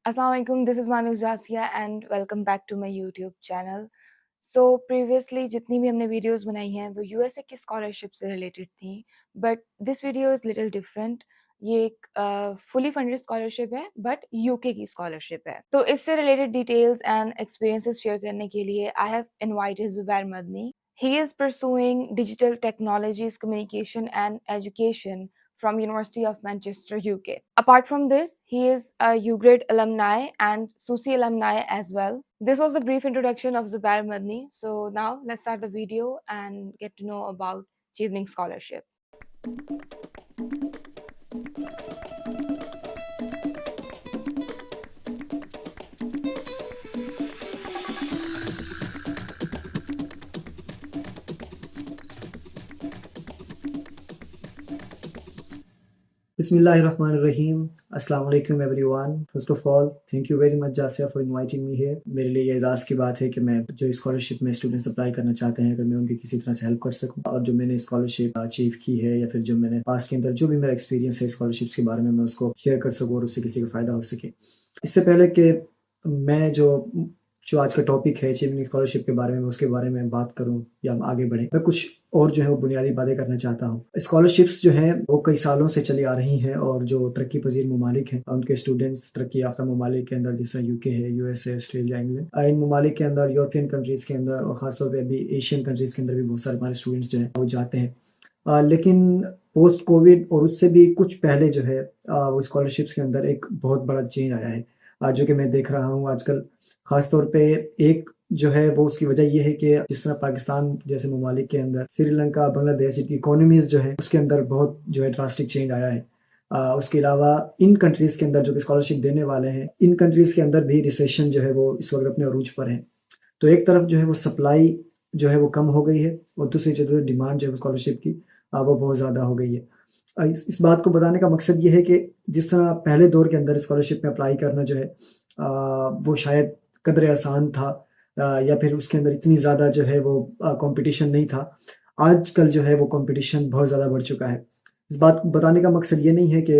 Assalamualaikum, this is Manus Jasia and welcome back to my YouTube channel. So previously जितनी भी हमने videos बनाई हैं वो यूएसए की स्कॉलरशिप से रिलेटेड थी, but this video is little different. ये एक फुली फंडेड स्कॉलरशिप है बट यूके की स्कॉलरशिप है। तो इससे related details and experiences share करने के लिए I have invited Zubair Madani. He is pursuing digital technologies, communication and education from University of Manchester, UK. Apart from this, he is a UGrade alumni and SUSI alumni as well. This was a brief introduction of Zubair Madni. So now let's start the video and get to know about Chevening Scholarship. Bismillahirrahmanirrahim. Assalamu alaikum everyone. First of all, thank you very much Jasia for inviting me here. मेरे लिए ये एजाज़ की बात है कि मैं जो scholarship में स्टूडेंट्स अप्लाई करना चाहते हैं, अगर मैं उनकी किसी तरह से हेल्प कर सकूं और जो मैंने स्कॉलरशिप अचीव की है या फिर जो मैंने पास के अंदर जो भी मेरा एक्सपीरियंस है स्कॉलरशिप्स के बारे में मैं उसको शेयर कर सकूँ और उससे किसी को फ़ायदा हो सके। इससे पहले कि मैं जो आज का टॉपिक है चेवनिंग स्कॉलरशिप के बारे में उसके बारे में बात करूं या हम आगे बढ़ें, मैं कुछ और जो है वो बुनियादी बातें करना चाहता हूं। स्कॉलरशिप्स जो हैं वो कई सालों से चली आ रही हैं और जो तरक्की पजीर ममालिक हैं उनके स्टूडेंट्स तरक्की याफ्ता ममालिक के अंदर जैसे यूके है, यूएसए, ऑस्ट्रेलिया, इंग्लैंड, इन ममालिक के अंदर, यूरोपियन कंट्रीज़ के अंदर और ख़ासतौर पर अभी एशियन कंट्रीज़ के अंदर भी बहुत सारे हमारे स्टूडेंट्स जो हैं वो जाते हैं। लेकिन पोस्ट कोविड और उससे भी कुछ पहले जो है वो स्कॉलरशिप्स के अंदर एक बहुत बड़ा चेंज आया है जो कि मैं देख रहा हूँ आजकल। ख़ासतौर पे एक जो है वो उसकी वजह ये है कि जिस तरह पाकिस्तान जैसे ममालिक के अंदर श्रीलंका, बांग्लादेश की इकोनॉमीज़ जो है उसके अंदर बहुत जो है ड्रास्टिक चेंज आया है। उसके अलावा इन कंट्रीज़ के अंदर जो कि स्कॉलरशिप देने वाले हैं, इन कंट्रीज़ के अंदर भी रिसेशन जो है वो इस वक्त अपने अरूज पर है। तो एक तरफ जो है वो सप्लाई जो है वो कम हो गई है और दूसरी जो डिमांड जो है स्कॉलरशिप की वो बहुत ज़्यादा हो गई है। इस बात को बताने का मकसद ये है कि जिस तरह पहले दौर के अंदर स्कॉलरशिप में अप्लाई करना जो है वो शायद कदर आसान था या फिर उसके अंदर इतनी ज़्यादा जो है वो कंपटीशन नहीं था। आजकल जो है वो कंपटीशन बहुत ज़्यादा बढ़ चुका है। इस बात को बताने का मकसद ये नहीं है कि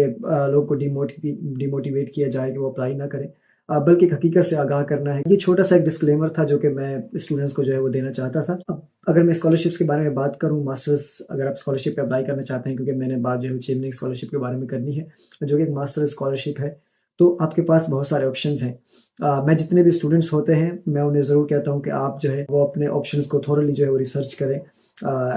लोग को डिमोटिवेट किया जाए कि वो अप्लाई ना करें, बल्कि हकीकत से आगाह करना है। ये छोटा सा एक डिस्क्लेमर था जो कि मैं स्टूडेंट्स को जो है वो देना चाहता था। अब अगर मैं स्कॉलरशिप्स के बारे में बात करूँ, मास्टर्स अगर आप स्कॉलरशिप पे अप्लाई करना चाहते हैं, क्योंकि मैंने बात जो है चेवनिंग स्कॉलरशिप के बारे में करनी है जो कि एक मास्टर्स स्कॉलरशिप है, तो आपके पास बहुत सारे ऑप्शंस हैं। मैं जितने भी स्टूडेंट्स होते हैं मैं उन्हें ज़रूर कहता हूँ कि आप जो है वो अपने ऑप्शंस को थोरली जो है वो रिसर्च करें।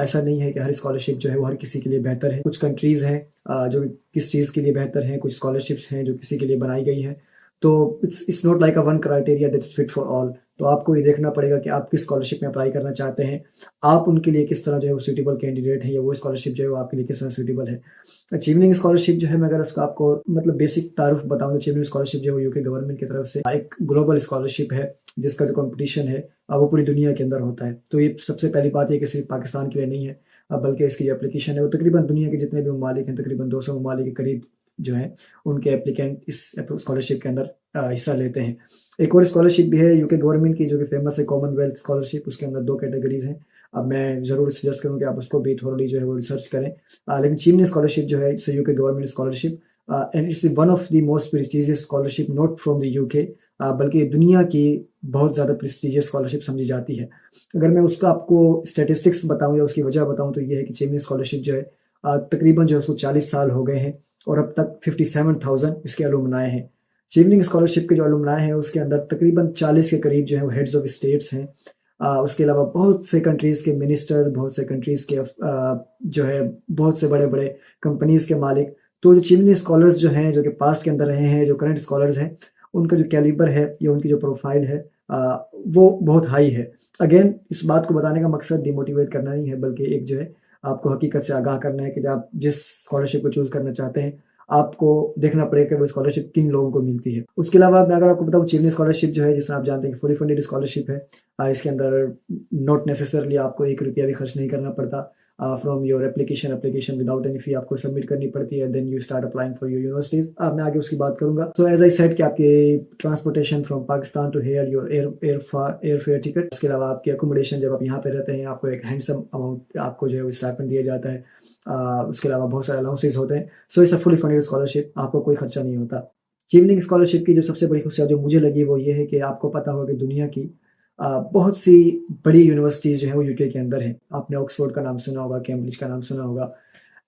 ऐसा नहीं है कि हर स्कॉलरशिप जो है वो हर किसी के लिए बेहतर है। कुछ कंट्रीज़ हैं जो किस चीज़ के लिए बेहतर हैं, कुछ स्कॉलरशिप्स हैं जो किसी के लिए बनाई गई हैं। तो it's not like a one criteria that's fit for all. तो आपको ये देखना पड़ेगा कि आप किस स्कॉलरशिप में अप्लाई करना चाहते हैं, आप उनके लिए किस तरह जो है वो सूटेबल कैंडिडेट हैं या वो स्कॉलरशिप जो है वो आपके लिए किस तरह सूटेबल है। चेवनिंग स्कॉलरशिप जो है मैं अगर उसका आपको मतलब बेसिक तारुफ बताऊं तो चेवनिंग स्कॉलरशिप जो है यूके गवर्नमेंट की तरफ से एक ग्लोबल स्कॉलरशिप है जिसका जो कंपटीशन है वो पूरी दुनिया के अंदर होता है। तो ये सबसे पहली बात है कि सिर्फ पाकिस्तान के लिए नहीं है, बल्कि इसकी जो एप्लीकेशन है वो तकरीबन दुनिया के जितने भी ममालिक हैं, तकरीबन 200 ममालिक के करीब जो है उनके एप्लीकेंट इस स्कॉलरशिप के अंदर हिस्सा लेते हैं। एक और स्कॉलरशिप भी है यूके गवर्नमेंट की जो कि फेमस है, कॉमनवेल्थ स्कॉलरशिप। उसके अंदर 2 कैटेगरीज हैं। अब मैं ज़रूर सजेस्ट करूँ कि आप उसको भी थोड़ी जो है वो रिसर्च करें। लेकिन चेवनिंग स्कॉलरशिप जो है it's UK government scholarship and it's one of the most prestigious scholarship not from the UK, बल्कि दुनिया की बहुत ज़्यादा प्रेस्टिजियस स्कॉलरशिप समझी जाती है। अगर मैं उसका आपको स्टेटिस्टिक्स बताऊँ या उसकी वजह बताऊँ तो ये है कि चेवनिंग स्कॉलरशिप जो है तकरीबन जो है उसको 40 साल हो गए हैं और अब तक 57,000 इसके अलुमनाए हैं। चेवनिंग स्कॉलरशिप के जो अलुमनाए हैं उसके अंदर तकरीबन 40 के करीब जो है वो हेड्स ऑफ स्टेट्स हैं। उसके अलावा बहुत से कंट्रीज़ के मिनिस्टर, बहुत से कंट्रीज़ के जो है बहुत से बड़े बड़े कंपनीज़ के मालिक। तो जो चेवनिंग स्कॉलर्स जो हैं जो कि पास्ट के अंदर रहे हैं, जो करंट स्कॉलर्स हैं, उनका जो कैलिबर है या उनकी जो प्रोफाइल है वो बहुत हाई है। अगेन इस बात को बताने का मकसद डिमोटिवेट करना नहीं है, बल्कि एक जो है आपको हकीकत से आगाह करना है कि जब आप जिस स्कॉलरशिप को चूज़ करना चाहते हैं आपको देखना पड़ेगा कि वो स्कॉलरशिप किन लोगों को मिलती है। उसके अलावा मैं अगर आपको बताऊँ चेवनिंग स्कॉलरशिप जो है जिसे आप जानते हैं कि फुली फंडेड स्कॉलरशिप है। इसके अंदर नॉट नेसेसरली आपको 1 रुपया भी खर्च नहीं करना पड़ता। From your application without any fee आपको सबमिट करनी पड़ती है, then you start applying for your universities. मैं आगे उसकी बात करूंगा। सो एज आई सेड कि आपके transportation from Pakistan to here, your air fare ticket, उसके अलावा आपकी अकोमोडेशन जब आप यहाँ पे रहते हैं आपको एक हैंडसम अमाउंट आपको जो है स्टाइपेंड दिया जाता है। उसके अलावा बहुत सारे अलाउंसेस होते हैं। So it's a fully funded scholarship, आपको कोई खर्चा नहीं होता। चीवनिंग स्कॉलरशिप की जो सबसे बड़ी खुशियाँ जो मुझे लगी वो ये है कि आपको पता होगा कि दुनिया की बहुत सी बड़ी यूनिवर्सिटीज़ जो हैं वो यूके के अंदर हैं। आपने ऑक्सफोर्ड का नाम सुना होगा, कैम्ब्रिज का नाम सुना होगा।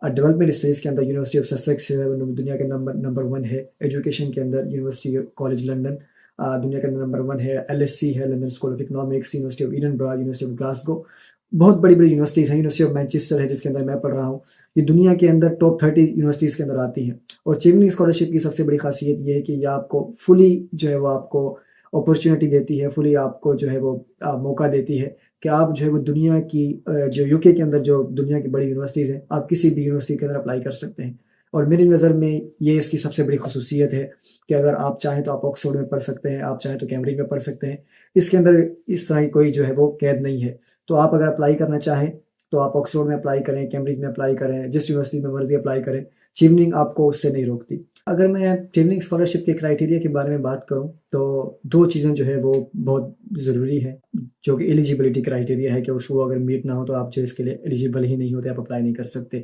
डेवलपमेंट स्टडीज़ के अंदर यूनिवर्सिटी ऑफ ससेक्स है, वो दुनिया के नंबर 1 है। एजुकेशन के अंदर यूनिवर्सिटी कॉलेज लंदन दुनिया का नंबर 1 है। एलएससी है, London School of economics, university of Edinburgh, university of Glasgow. बहुत बड़ी-बड़ी यूनिवर्सिटीज़ हैं। यूनिवर्सिटी ऑफ मैनचेस्टर है जिसके अंदर मैं पढ़ रहा हूँ। ये दुनिया के अंदर टॉप 30 यूनिवर्सिटीज़ के अंदर आती हैं। और चीवनिंग स्कॉलरशिप की सबसे बड़ी खासियत ये है कि ये आपको फुली जो है वो आपको अपॉर्चुनिटी देती है, फुली आपको जो है वो मौका देती है कि आप जो है वो दुनिया की जो यूके के अंदर जो दुनिया की बड़ी यूनिवर्सिटीज़ हैं, आप किसी भी यूनिवर्सिटी के अंदर अप्लाई कर सकते हैं। और मेरी नज़र में ये इसकी सबसे बड़ी ख़ुसूसियत है कि अगर आप चाहें तो आप ऑक्सफोर्ड में पढ़ सकते हैं, आप चाहें तो कैम्ब्रिज में पढ़ सकते हैं। इसके अंदर इस तरह की कोई जो है वो कैद नहीं है। तो आप अगर अप्लाई करना चाहें, तो आप ऑक्सफोर्ड में अप्लाई करें, कैम्ब्रिज में अप्लाई करें, जिस यूनिवर्सिटी में मर्ज़ी अप्लाई करें। चीवनिंग आपको उससे नहीं रोकती। अगर मैं चीवनिंग स्कॉलरशिप के क्राइटेरिया के बारे में बात करूँ, तो 2 चीज़ें जो है वो बहुत ज़रूरी हैं, जो कि एलिजिबिलिटी क्राइटेरिया है कि उसको अगर मीट ना हो तो आप जो इसके लिए एलिजिबल ही नहीं होते, आप अप्लाई नहीं कर सकते।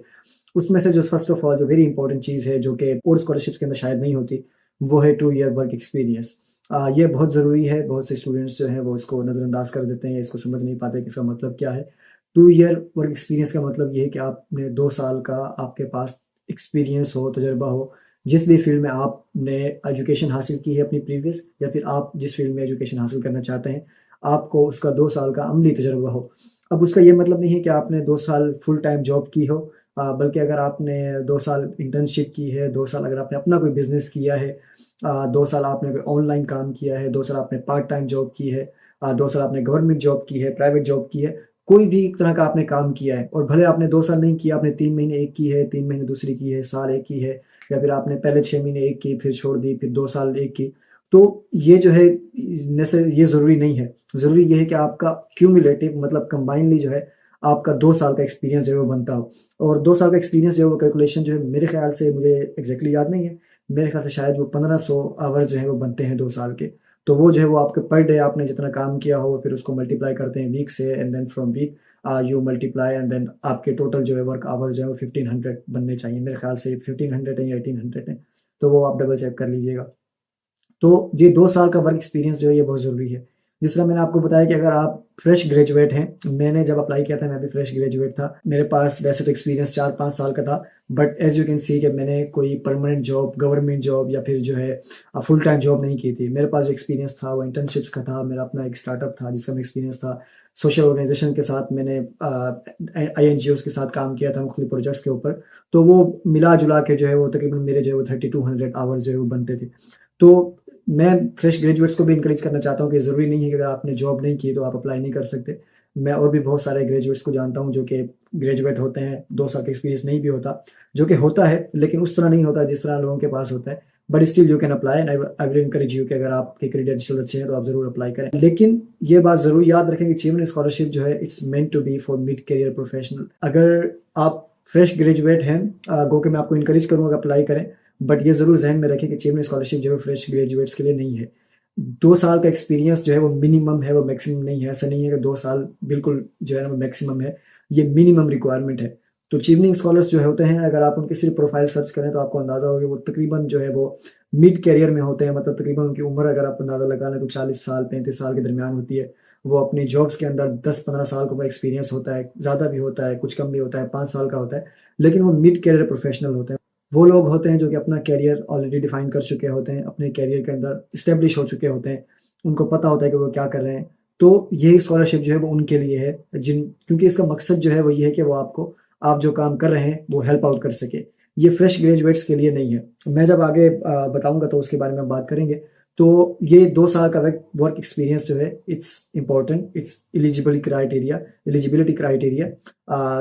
उसमें से जो फर्स्ट ऑफ ऑल जो वेरी इंपॉर्टेंट चीज़ है, जो कि और स्कॉलरशिप्स के अंदर शायद नहीं होती, वो है 2 ईयर वर्क एक्सपीरियंस। ये बहुत ज़रूरी है। बहुत से स्टूडेंट्स जो हैं वो इसको नज़रअंदाज कर देते हैं, इसको समझ नहीं पाते कि इसका मतलब क्या है। 2 ईयर वर्क एक्सपीरियंस का मतलब ये है कि आपने 2 साल का आपके पास एक्सपीरियंस हो, तजुर्बा हो, जिस भी फील्ड में आपने एजुकेशन हासिल की है अपनी प्रीवियस, या फिर आप जिस फील्ड में एजुकेशन हासिल करना चाहते हैं, आपको उसका 2 साल का अमली तजुर्बा हो। अब उसका ये मतलब नहीं है कि आपने 2 साल फुल टाइम जॉब की हो, बल्कि अगर आपने 2 साल इंटर्नशिप की है, 2 साल अगर आपने अपना कोई बिज़नेस किया है, 2 साल आपने कोई ऑनलाइन काम किया है, 2 साल आपने पार्ट टाइम जॉब की है, 2 साल आपने गवर्नमेंट जॉब की है, प्राइवेट जॉब की है, कोई भी एक तरह का आपने काम किया है और भले आपने 2 साल नहीं किया, आपने 3 महीने एक की है, 3 महीने दूसरी की है, साल एक की है, या फिर आपने पहले 6 महीने एक की, फिर छोड़ दी, फिर 2 साल एक की। तो ये जो है ये ज़रूरी नहीं है। ज़रूरी ये है कि आपका क्यूमुलेटिव मतलब कंबाइनली जो है आपका 2 साल का एक्सपीरियंस जो है वो बनता हो। और 2 साल का एक्सपीरियंस जो है वो कैलकुलेशन जो है मेरे ख़्याल से, मुझे एग्ज़ैक्टली याद नहीं है, मेरे ख़्याल से शायद वो 1500 आवर्स जो है वो बनते हैं 2 साल के। तो वो जो है वो आपके पर डे आपने जितना काम किया हो, फिर उसको मल्टीप्लाई करते हैं वीक से, and then from week you multiply, and then आपके टोटल जो है वर्क आवर्स जो है वो 1500 बनने चाहिए। मेरे ख़्याल से 1500 है या 1800 है, तो वो आप डबल चेक कर लीजिएगा। तो ये 2 साल का वर्क एक्सपीरियंस जो है ये बहुत ज़रूरी है। जिस तरह मैंने आपको बताया कि अगर आप फ्रेश ग्रेजुएट हैं, मैंने जब अप्लाई किया था मैं भी फ्रेश ग्रेजुएट था। मेरे पास वैसे तो एक्सपीरियंस 4-5 साल का था, but as you can see कि मैंने कोई परमानेंट जॉब, गवर्नमेंट जॉब या फिर जो है फुल टाइम जॉब नहीं की थी। मेरे पास जो एक्सपीरियंस था वो इंटर्नशिप्स का था। मेरा अपना एक स्टार्टअप था जिसका मैं एक्सपीरियंस था। सोशल ऑर्गेनाइज़ेशन के साथ मैंने INGOज़ के साथ काम किया था मुख्तलिफ प्रोजेक्ट्स के ऊपर। तो वो मिला-जुला के जो है वो तकरीबन मेरे जो है वो 3200 आवर्स जो है वो बनते थे। तो मैं फ्रेश ग्रेजुएट्स को भी एनकरेज करना चाहता हूँ कि ज़रूरी नहीं है कि अगर आपने जॉब नहीं की तो आप अप्लाई नहीं कर सकते। मैं और भी बहुत सारे ग्रेजुएट्स को जानता हूँ जो कि ग्रेजुएट होते हैं, 2 साल का एक्सपीरियंस नहीं भी होता, जो कि होता है लेकिन उस तरह नहीं होता जिस तरह लोगों के पास होता है। But still you can apply, and I will encourage you कि अगर आपके क्रेडेंशियल अच्छे हैं तो आप ज़रूर अप्लाई करें। लेकिन ये बात ज़रूर याद रखें कि अचीवमेंट स्कॉलरशिप जो है it's meant to be for mid career professional. अगर आप फ्रेश ग्रेजुएट हैं, गो के मैं आपको एनकरेज करूँगा अप्लाई करें, बट ये ज़रूर ज़हन में रखें कि अचीवमेंट स्कॉलरशिप जो है फ्रेश ग्रेजुएट्स के लिए नहीं है। 2 साल का एक्सपीरियंस जो है वो मिनिमम है, वो मैक्सिमम नहीं है। ऐसा नहीं है कि 2 साल बिल्कुल जो है ना वो मैक्सिमम है, ये मिनिमम रिक्वायरमेंट है। तो अचीवनिंग स्कॉलर्स जो होते हैं, अगर आप उनकी सिर्फ प्रोफाइल सर्च करें तो आपको अंदाज़ा होगा कि वो तकरीबन जो है वो मिड करियर में होते हैं। मतलब तकरीबन उनकी उम्र अगर आप अंदाज़ा लगा लें तो 40 साल 35 साल के दरमियान होती है। वो अपनी जॉब्स के अंदर 10-15 साल का एक्सपीरियंस होता है, ज़्यादा भी होता है, कुछ कम भी होता है, 5 साल का होता है, लेकिन वो मिड करियर प्रोफेशनल होते हैं। वो लोग होते हैं जो कि अपना करियर ऑलरेडी डिफाइन कर चुके होते हैं, अपने करियर के अंदर इस्टेब्लिश हो चुके होते हैं, उनको पता होता है कि वो क्या कर रहे हैं। तो ये स्कॉलरशिप जो है वो उनके लिए है, क्योंकि इसका मकसद जो है वो ये है कि वो आपको, आप जो काम कर रहे हैं वो हेल्प आउट कर सके। ये फ्रेश ग्रेजुएट्स के लिए नहीं है। मैं जब आगे बताऊंगा तो उसके बारे में हम बात करेंगे। तो ये 2 साल का वर्क एक्सपीरियंस जो है it's important, it's eligibility criteria.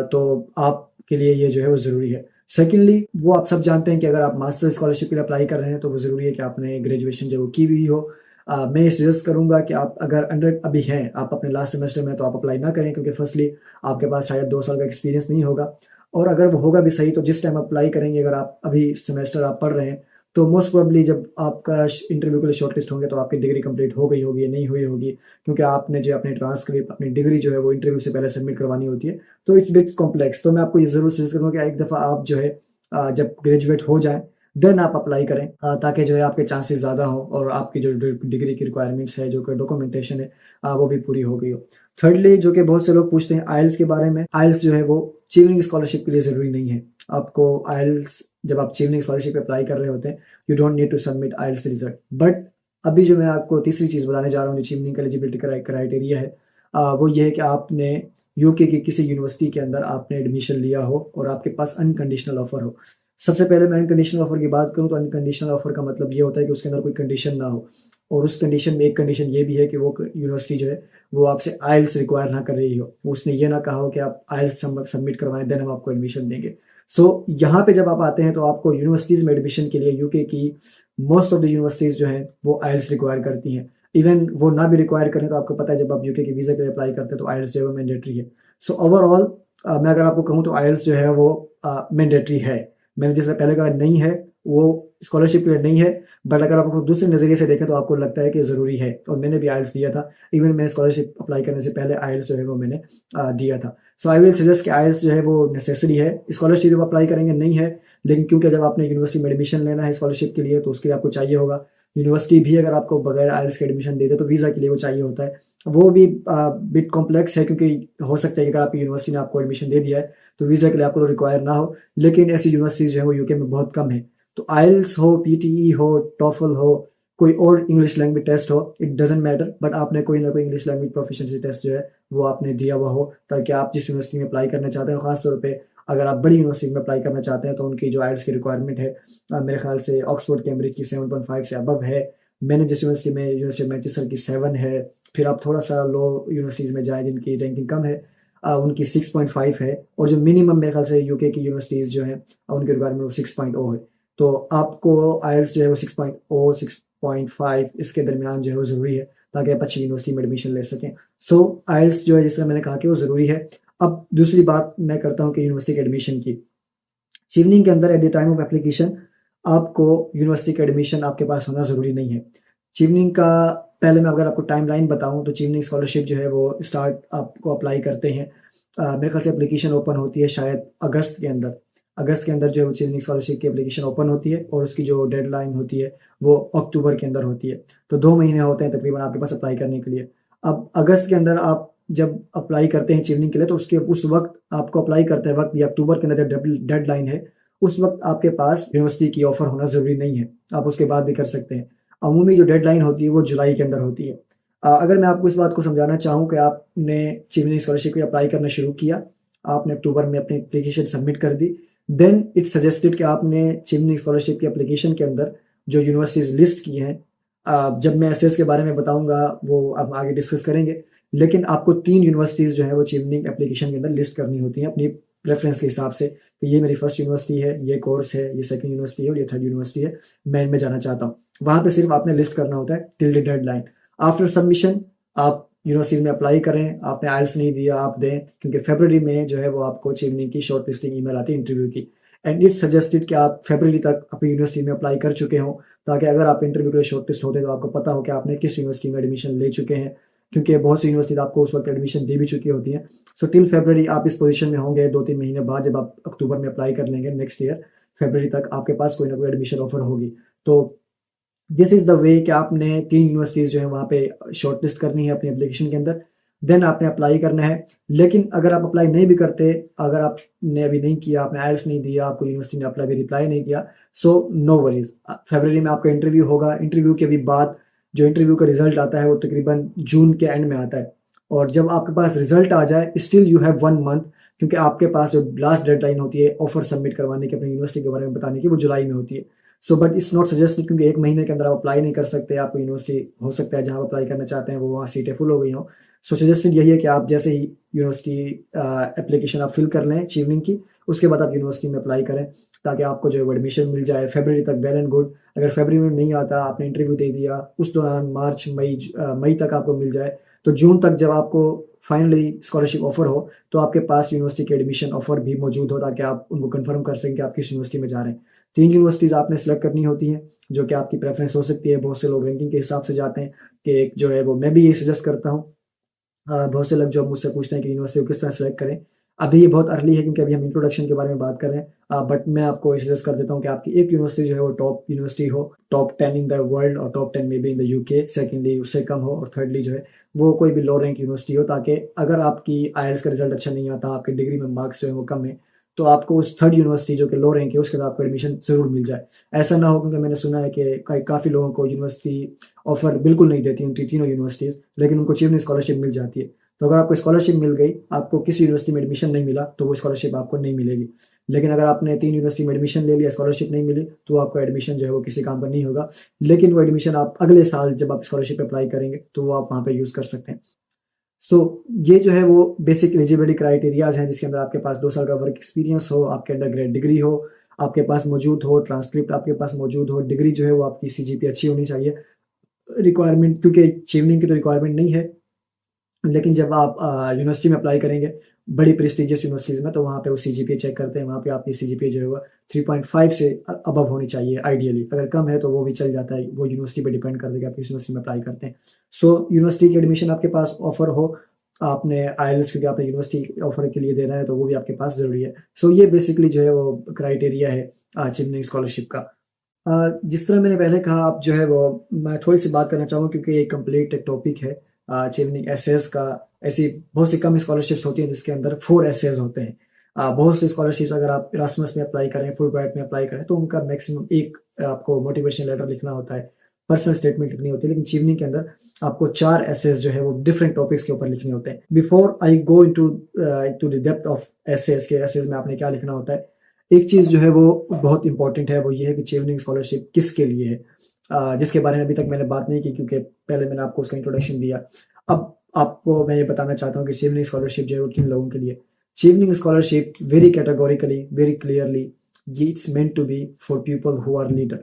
तो आपके लिए ये जो है वो ज़रूरी है। सेकेंडली, वो आप सब जानते हैं कि अगर आप मास्टर स्कॉलरशिप के लिए अप्लाई कर रहे हैं तो वो ज़रूरी है कि आपने ग्रेजुएशन जो वो की हुई हो। मैं ये सजेस्ट करूंगा कि आप अगर अंडर अभी हैं, आप अपने लास्ट सेमेस्टर में, तो आप अप्लाई ना करें, क्योंकि फर्स्टली आपके पास शायद 2 साल का एक्सपीरियंस नहीं होगा, और अगर वो होगा भी सही तो जिस टाइम अप्लाई करेंगे, अगर आप अभी सेमेस्टर आप पढ़ रहे हैं, तो मोस्ट प्रोबेबली जब आपका इंटरव्यू के लिए शॉर्टलिस्ट होंगे तो आपकी डिग्री कंप्लीट हो गई होगी या नहीं हुई होगी, क्योंकि आपने जो अपनी ट्रांसक्रिप्ट, अपनी डिग्री जो है वो इंटरव्यू से पहले सबमिट करवानी होती है। तो इट्स बिट कॉम्प्लेक्स। तो मैं आपको ये ज़रूर सजेस्ट करूँगा कि एक दफ़ा आप जो है जब ग्रेजुएट हो जाएँ, देन आप अप्लाई करें, ताकि जो है आपके चांसेस ज़्यादा हो और आपकी जो डिग्री की रिक्वायरमेंट्स है, जो कि डॉक्यूमेंटेशन है, वो भी पूरी हो गई हो। थर्डली, जो कि बहुत से लोग पूछते हैं आइल्स के बारे में, आइल्स जो है वो चीवनिंग स्कॉलरशिप के लिए ज़रूरी नहीं है। आपको आइल्स, जब आप चीवनिंग स्कॉलरशिप पे अप्लाई कर रहे होते हैं, you don't need to submit IELTS result. But अभी जो मैं आपको तीसरी चीज़ बताने जा रहा हूँ, जो चीवनिंग का एलिजिबिलिटी क्राइटेरिया है, वो ये है कि आपने यूके की किसी यूनिवर्सिटी के अंदर आपने एडमिशन लिया हो और आपके पास अनकंडीशनल ऑफर हो। सबसे पहले मैं अनकंडीशनल ऑफर की बात करूँ तो अनकंडीशनल ऑफर का मतलब ये होता है कि उसके अंदर कोई कंडीशन ना हो, और उस कंडीशन में एक कंडीशन ये भी है कि वो यूनिवर्सिटी जो है वो आपसे आइल्स रिक्वायर ना कर रही हो। उसने ये ना कहा हो कि आप आइल्स सबमिट करवाएं, देन हम आपको एडमिशन देंगे। सो यहाँ पे जब आप आते हैं तो आपको यूनिवर्सिटीज़ में एडमिशन के लिए यूके की मोस्ट ऑफ द यूनिवर्सिटीज़ जो हैं वो आइल्स रिक्वायर करती हैं। इवन वो ना भी रिक्वायर करें तो आपको पता है, जब आप यूके के वीज़ा के लिए अप्लाई करते हैं तो आइल्स जो है वो मैंडेटरी है। सो ओवरऑल मैं अगर आपको कहूँ तो आइल्स जो है वो मैंडेटरी है। मैंने जैसे पहले कहा नहीं है, वो स्कॉलरशिप के लिए नहीं है, बट अगर आप उसको दूसरे नज़रिए से देखें तो आपको लगता है कि ज़रूरी है, और मैंने भी आइल्स दिया था। इवन मैंने स्कॉलरशिप अप्लाई करने से पहले आइल्स जो है वो मैंने दिया था। सो आई विल सजेस्ट कि आइल्स जो है वो नेसेसरी है। स्कॉलरशिप जब अप्लाई करेंगे नहीं है, लेकिन क्योंकि जब आपने यूनिवर्सिटी में एडमिशन लेना है स्कॉलरशिप के लिए तो उसके लिए आपको चाहिए होगा। यूनिवर्सिटी भी अगर आपको बगैर आइल्स के एडमिशन दे दे तो वीज़ा के लिए वो चाहिए होता है। वो भी बिट कॉम्प्लेक्स है, क्योंकि हो सकता है कि अगर आपकी यूनिवर्सिटी ने आपको एडमिशन दे दिया है तो वीज़ा के लिए आपको रिक्वायर ना हो, लेकिन ऐसी यूनिवर्सिटीज़ जो है वो यूके में बहुत कम है। तो आइल्स हो, पीटीई हो, टॉफल हो, कोई और इंग्लिश लैंग्वेज टेस्ट हो, इट डजेंट मैटर, बट आपने कोई ना कोई इंग्लिश लैंग्वेज प्रोफिशिएंसी टेस्ट जो है वो आपने दिया हुआ हो, ताकि आप जिस यूनिवर्सिटी में अप्लाई करना चाहते हैं, खासतौर पे अगर आप बड़ी यूनिवर्सिटी में अप्लाई करना चाहते हैं तो उनकी जो आइल्स की रिक्वायरमेंट है, मेरे ख्याल से ऑक्सफोर्ड कैम्ब्रिज की 7.5 से अबव है। मैंने जिस यूनिवर्सिटी में, यूनिवर्सिटी ऑफ मैनचेस्टर की 7 है। फिर आप थोड़ा सा लो यूनिवर्सिटीज़ में जाएँ जिनकी रैंकिंग कम है, उनकी 6.5 है, और जो मिनिमम मेरे ख्याल से यूके की यूनिवर्सिटीज़ जो हैं उनकी रिक्वायरमेंट वो 6.0 है। तो आपको आइल्स जो है वो 6.0 6.5 इसके दरमियान जो है वो ज़रूरी है, ताकि आप अच्छी यूनिवर्सिटी में एडमिशन ले सकें। सो आइल्स जो है, जिस तरह मैंने कहा कि वो ज़रूरी है। अब दूसरी बात मैं करता हूँ कि यूनिवर्सिटी के एडमिशन की। चीवनिंग के अंदर at the time of application आपको यूनिवर्सिटी का एडमिशन आपके पास होना ज़रूरी नहीं है। चीवनिंग का पहले मैं अगर आपको टाइमलाइन बताऊँ तो चीवनिंग स्कॉलरशिप जो है वो स्टार्ट आपको अप्लाई करते हैं, मेरे ख्याल से एप्लीकेशन ओपन होती है शायद अगस्त के अंदर। अगस्त के अंदर जो है वो चीवनिंग स्कॉलरशिप की एप्लीकेशन ओपन होती है, और उसकी जो डेडलाइन होती है वो अक्टूबर के अंदर होती है। तो 2 महीने होते हैं तकरीबन आपके पास अप्लाई करने के लिए। अब अगस्त के अंदर आप जब अप्लाई करते हैं चीवनिंग के लिए, तो उसके उस वक्त आपको अप्लाई करते वक्त या अक्टूबर के अंदर जब डेडलाइन है, उस वक्त आपके पास यूनिवर्सिटी की ऑफर होना ज़रूरी नहीं है, आप उसके बाद भी कर सकते हैं। अमूमी जो डेडलाइन होती है वो जुलाई के अंदर होती है। अगर मैं आपको इस बात को समझाना चाहूँ कि आपने चीवनिंग स्कॉलरशिप के लिए अप्लाई करना शुरू किया, आपने अक्टूबर में अपनी एप्लीकेशन सबमिट कर दी, देन इट्स सजेस्टेड कि आपने चीवनिंग स्कॉलरशिप की एप्लीकेशन के अंदर जो यूनिवर्सिटीज़ लिस्ट की हैं, जब मैं एसएस के बारे में बताऊँगा वो अब आगे डिस्कस करेंगे, लेकिन आपको 3 यूनिवर्सिटीज़ जो है वो चीवनिंग एप्लीकेशन के अंदर लिस्ट करनी होती हैं अपनी प्रेफ़रेंस के हिसाब से, कि ये मेरी फर्स्ट यूनिवर्सिटी है, ये कोर्स है, ये सेकंड यूनिवर्सिटी है और ये थर्ड यूनिवर्सिटी है, मैं इनमें जाना चाहता हूँ। वहाँ पे सिर्फ आपने लिस्ट करना होता है till the deadline. After submission आप यूनिवर्सिटी में अप्लाई करें, आपने आइल्स नहीं दिया आप दें, क्योंकि फरवरी में जो है वो आपको चीवनिंग की शॉर्ट लिस्टिंग ईमेल आती है इंटरव्यू की, एंड इट्स सजेस्टेड कि आप फरवरी तक अपनी यूनिवर्सिटी में अप्लाई कर चुके हों, ताकि अगर आप इंटरव्यू के लिए शॉर्ट लिस्ट होते तो आपको पता हो कि आपने किस यूनिवर्सिटी में एडमिशन ले चुके हैं, क्योंकि बहुत सी यूनिवर्सिटी आपको उस वक्त एडमिशन दे भी चुकी होती हैं। सो टिल फरवरी आप इस पोजीशन में होंगे। 2-3 महीने बाद जब आप अक्टूबर में अप्लाई कर लेंगे नेक्स्ट ईयर, फरवरी तक आपके पास कोई ना कोई एडमिशन ऑफर होगी। तो दिस इज़ द वे कि आपने 3 यूनिवर्सिटीज़ जो है वहाँ पे शॉर्ट लिस्ट करनी है अपनी एप्लीकेशन के अंदर, देन आपने अप्लाई करना है। लेकिन अगर आप अप्लाई नहीं भी करते, अगर आपने अभी नहीं किया, आपने आइल्स नहीं दिया, आपको यूनिवर्सिटी ने अप्लाई भी रिप्लाई नहीं किया, सो नो वरीज, फरवरी में आपका इंटरव्यू होगा। इंटरव्यू के भी बाद जो इंटरव्यू का रिजल्ट आता है वो तकरीबन जून के एंड में आता है, और जब आपके पास रिजल्ट आ जाए स्टिल यू हैव 1 मंथ, क्योंकि आपके पास जो लास्ट डेडलाइन होती है ऑफर सबमिट करवाने की, अपनी यूनिवर्सिटी के बारे में बताने की, वो जुलाई में होती है। So but it's not suggested, क्योंकि 1 महीने के अंदर आप अप्लाई नहीं कर सकते। आपको यूनिवर्सिटी हो सकता है जहाँ आप अप्लाई करना चाहते हैं वो वहाँ सीटें फुल हो गई हों। सो सजेस्टेड यही है कि आप जैसे ही यूनिवर्सिटी एप्लीकेशन आप फिल कर लें चीवनिंग की, उसके बाद आप यूनिवर्सिटी में अप्लाई करें, ताकि आपको जो है एडमिशन मिल जाए फरवरी तक। Well and good. अगर फरवरी में नहीं आता, आपने इंटरव्यू दे दिया, उस दौरान मार्च मई तक आपको मिल जाए, तो जून तक जब आपको फाइनली स्कॉलरशिप ऑफर हो तो आपके पास यूनिवर्सिटी के एडमिशन ऑफर भी मौजूद हो, ताकि आप उनको कंफर्म कर सकें कि आप किस यूनिवर्सिटी में जा रहे हैं। 3 यूनिवर्सिटीज़ आपने सेलेक्ट करनी होती हैं, जो कि आपकी प्रेफरेंस हो सकती है। बहुत से लोग रैंकिंग के हिसाब से जाते हैं, कि एक जो है वो मैं भी ये सजेस्ट करता हूँ। बहुत से लोग जो मुझसे पूछते हैं कि यूनिवर्सिटी को किस तरह सेलेक्ट करें, अभी ये बहुत अर्ली है क्योंकि अभी हम इंट्रोडक्शन के बारे में बात कर रहे हैं, बट मैं आपको सजेस्ट कर देता हूँ कि आपकी एक यूनिवर्सिटी जो है वो टॉप यूनिवर्सिटी हो, टॉप 10 इन द वर्ल्ड और टॉप 10 में be in the UK, secondly उससे कम हो, और थर्डली जो है वो कोई भी लो रैंक यूनिवर्सिटी हो, ताकि अगर आपकी आईएलटीएस का रिजल्ट अच्छा नहीं आता, आपकी डिग्री में मार्क्स जो है वो कम है, तो आपको उस थर्ड यूनिवर्सिटी जो कि लो रैंक है उसके साथ आपको एडमिशन जरूर मिल जाए। ऐसा ना हो, क्योंकि मैंने सुना है कि काफ़ी लोगों को यूनिवर्सिटी ऑफर बिल्कुल नहीं देती उनकी तीनों यूनिवर्सिटीज़, लेकिन उनको चीवनिंग स्कॉलरशिप मिल जाती है। तो अगर आपको स्कॉलरशिप मिल गई, आपको किसी यूनिवर्सिटी में एडमिशन नहीं मिला, तो वो स्कॉलरशिप आपको नहीं मिलेगी। लेकिन अगर आपने 3 यूनिवर्सिटी में एडमिशन ले लिया, स्कॉलरशिप नहीं मिली, तो आपका एडमिशन जो है वो किसी काम का नहीं होगा। लेकिन वो एडमिशन आप अगले साल जब आप स्कॉलरशिप अप्लाई करेंगे, तो वो आप वहाँ पे यूज़ कर सकते हैं। सो ये जो है वो बेसिक एलिजिबिलिटी क्राइटेरियाज हैं, जिसके अंदर आपके पास 2 साल का वर्क एक्सपीरियंस हो, आपके अंडर ग्रेड डिग्री हो आपके पास मौजूद हो, ट्रांसक्रिप्ट आपके पास मौजूद हो, डिग्री जो है वो आपकी सीजीपीए अच्छी होनी चाहिए। रिक्वायरमेंट, क्योंकि चीवनिंग की तो रिक्वायरमेंट नहीं है, लेकिन जब आप यूनिवर्सिटी में अप्लाई करेंगे, बड़ी प्रेस्टिजियस यूनिवर्सिटीज़ में, तो वहाँ पे वो सीजीपीए चेक करते हैं। वहाँ पे आपकी सीजीपीए जो है वो 3.5 से अबव होनी चाहिए आइडियली। अगर कम है तो वो भी चल जाता है, वो यूनिवर्सिटी पे डिपेंड कर देगा आप किस यूनिवर्सिटी में अप्लाई करते हैं। सो यूनिवर्सिटी की एडमिशन आपके पास ऑफर हो, आपने आईएलटीएस क्योंकि आपने यूनिवर्सिटी ऑफर के लिए देना है, तो वो भी आपके पास ज़रूरी है। सो ये बेसिकली जो है वो क्राइटेरिया है चेन्नई स्कॉलरशिप का। जिस तरह मैंने पहले कहा, आप जो है वो मैं थोड़ी सी बात करना चाहूँगा क्योंकि ये कंप्लीट टॉपिक है चेवनिंग एसेस का। ऐसी बहुत सी कम स्कॉलरशिप्स होती हैं जिसके अंदर 4 एसेस होते हैं। बहुत सी स्कॉलरशिप्स अगर आप इरास्मस में अप्लाई करें, फुल ब्राइट में अप्लाई करें, तो उनका मैक्सिमम एक आपको मोटिवेशन लेटर लिखना होता है, पर्सनल स्टेटमेंट लिखनी होती है। लेकिन चीवनिंग के अंदर आपको 4 एसेस जो है वो डिफरेंट टॉपिक्स के ऊपर लिखने होते हैं। Before I go into the depth of essays के एसेस में आपने क्या लिखना होता है, एक चीज़ जो है वो बहुत इंपॉर्टेंट है, वो ये है कि चेवनिंग स्कॉलरशिप किसके लिए है, जिसके बारे में अभी तक मैंने बात नहीं की क्योंकि पहले मैंने आपको उसका इंट्रोडक्शन दिया। अब आपको मैं ये बताना चाहता हूँ कि चेवनिंग स्कॉलरशिप जो है वो किन लोगों के लिए। Chevening scholarship very categorically, very clearly, it's meant to be for people who are leader.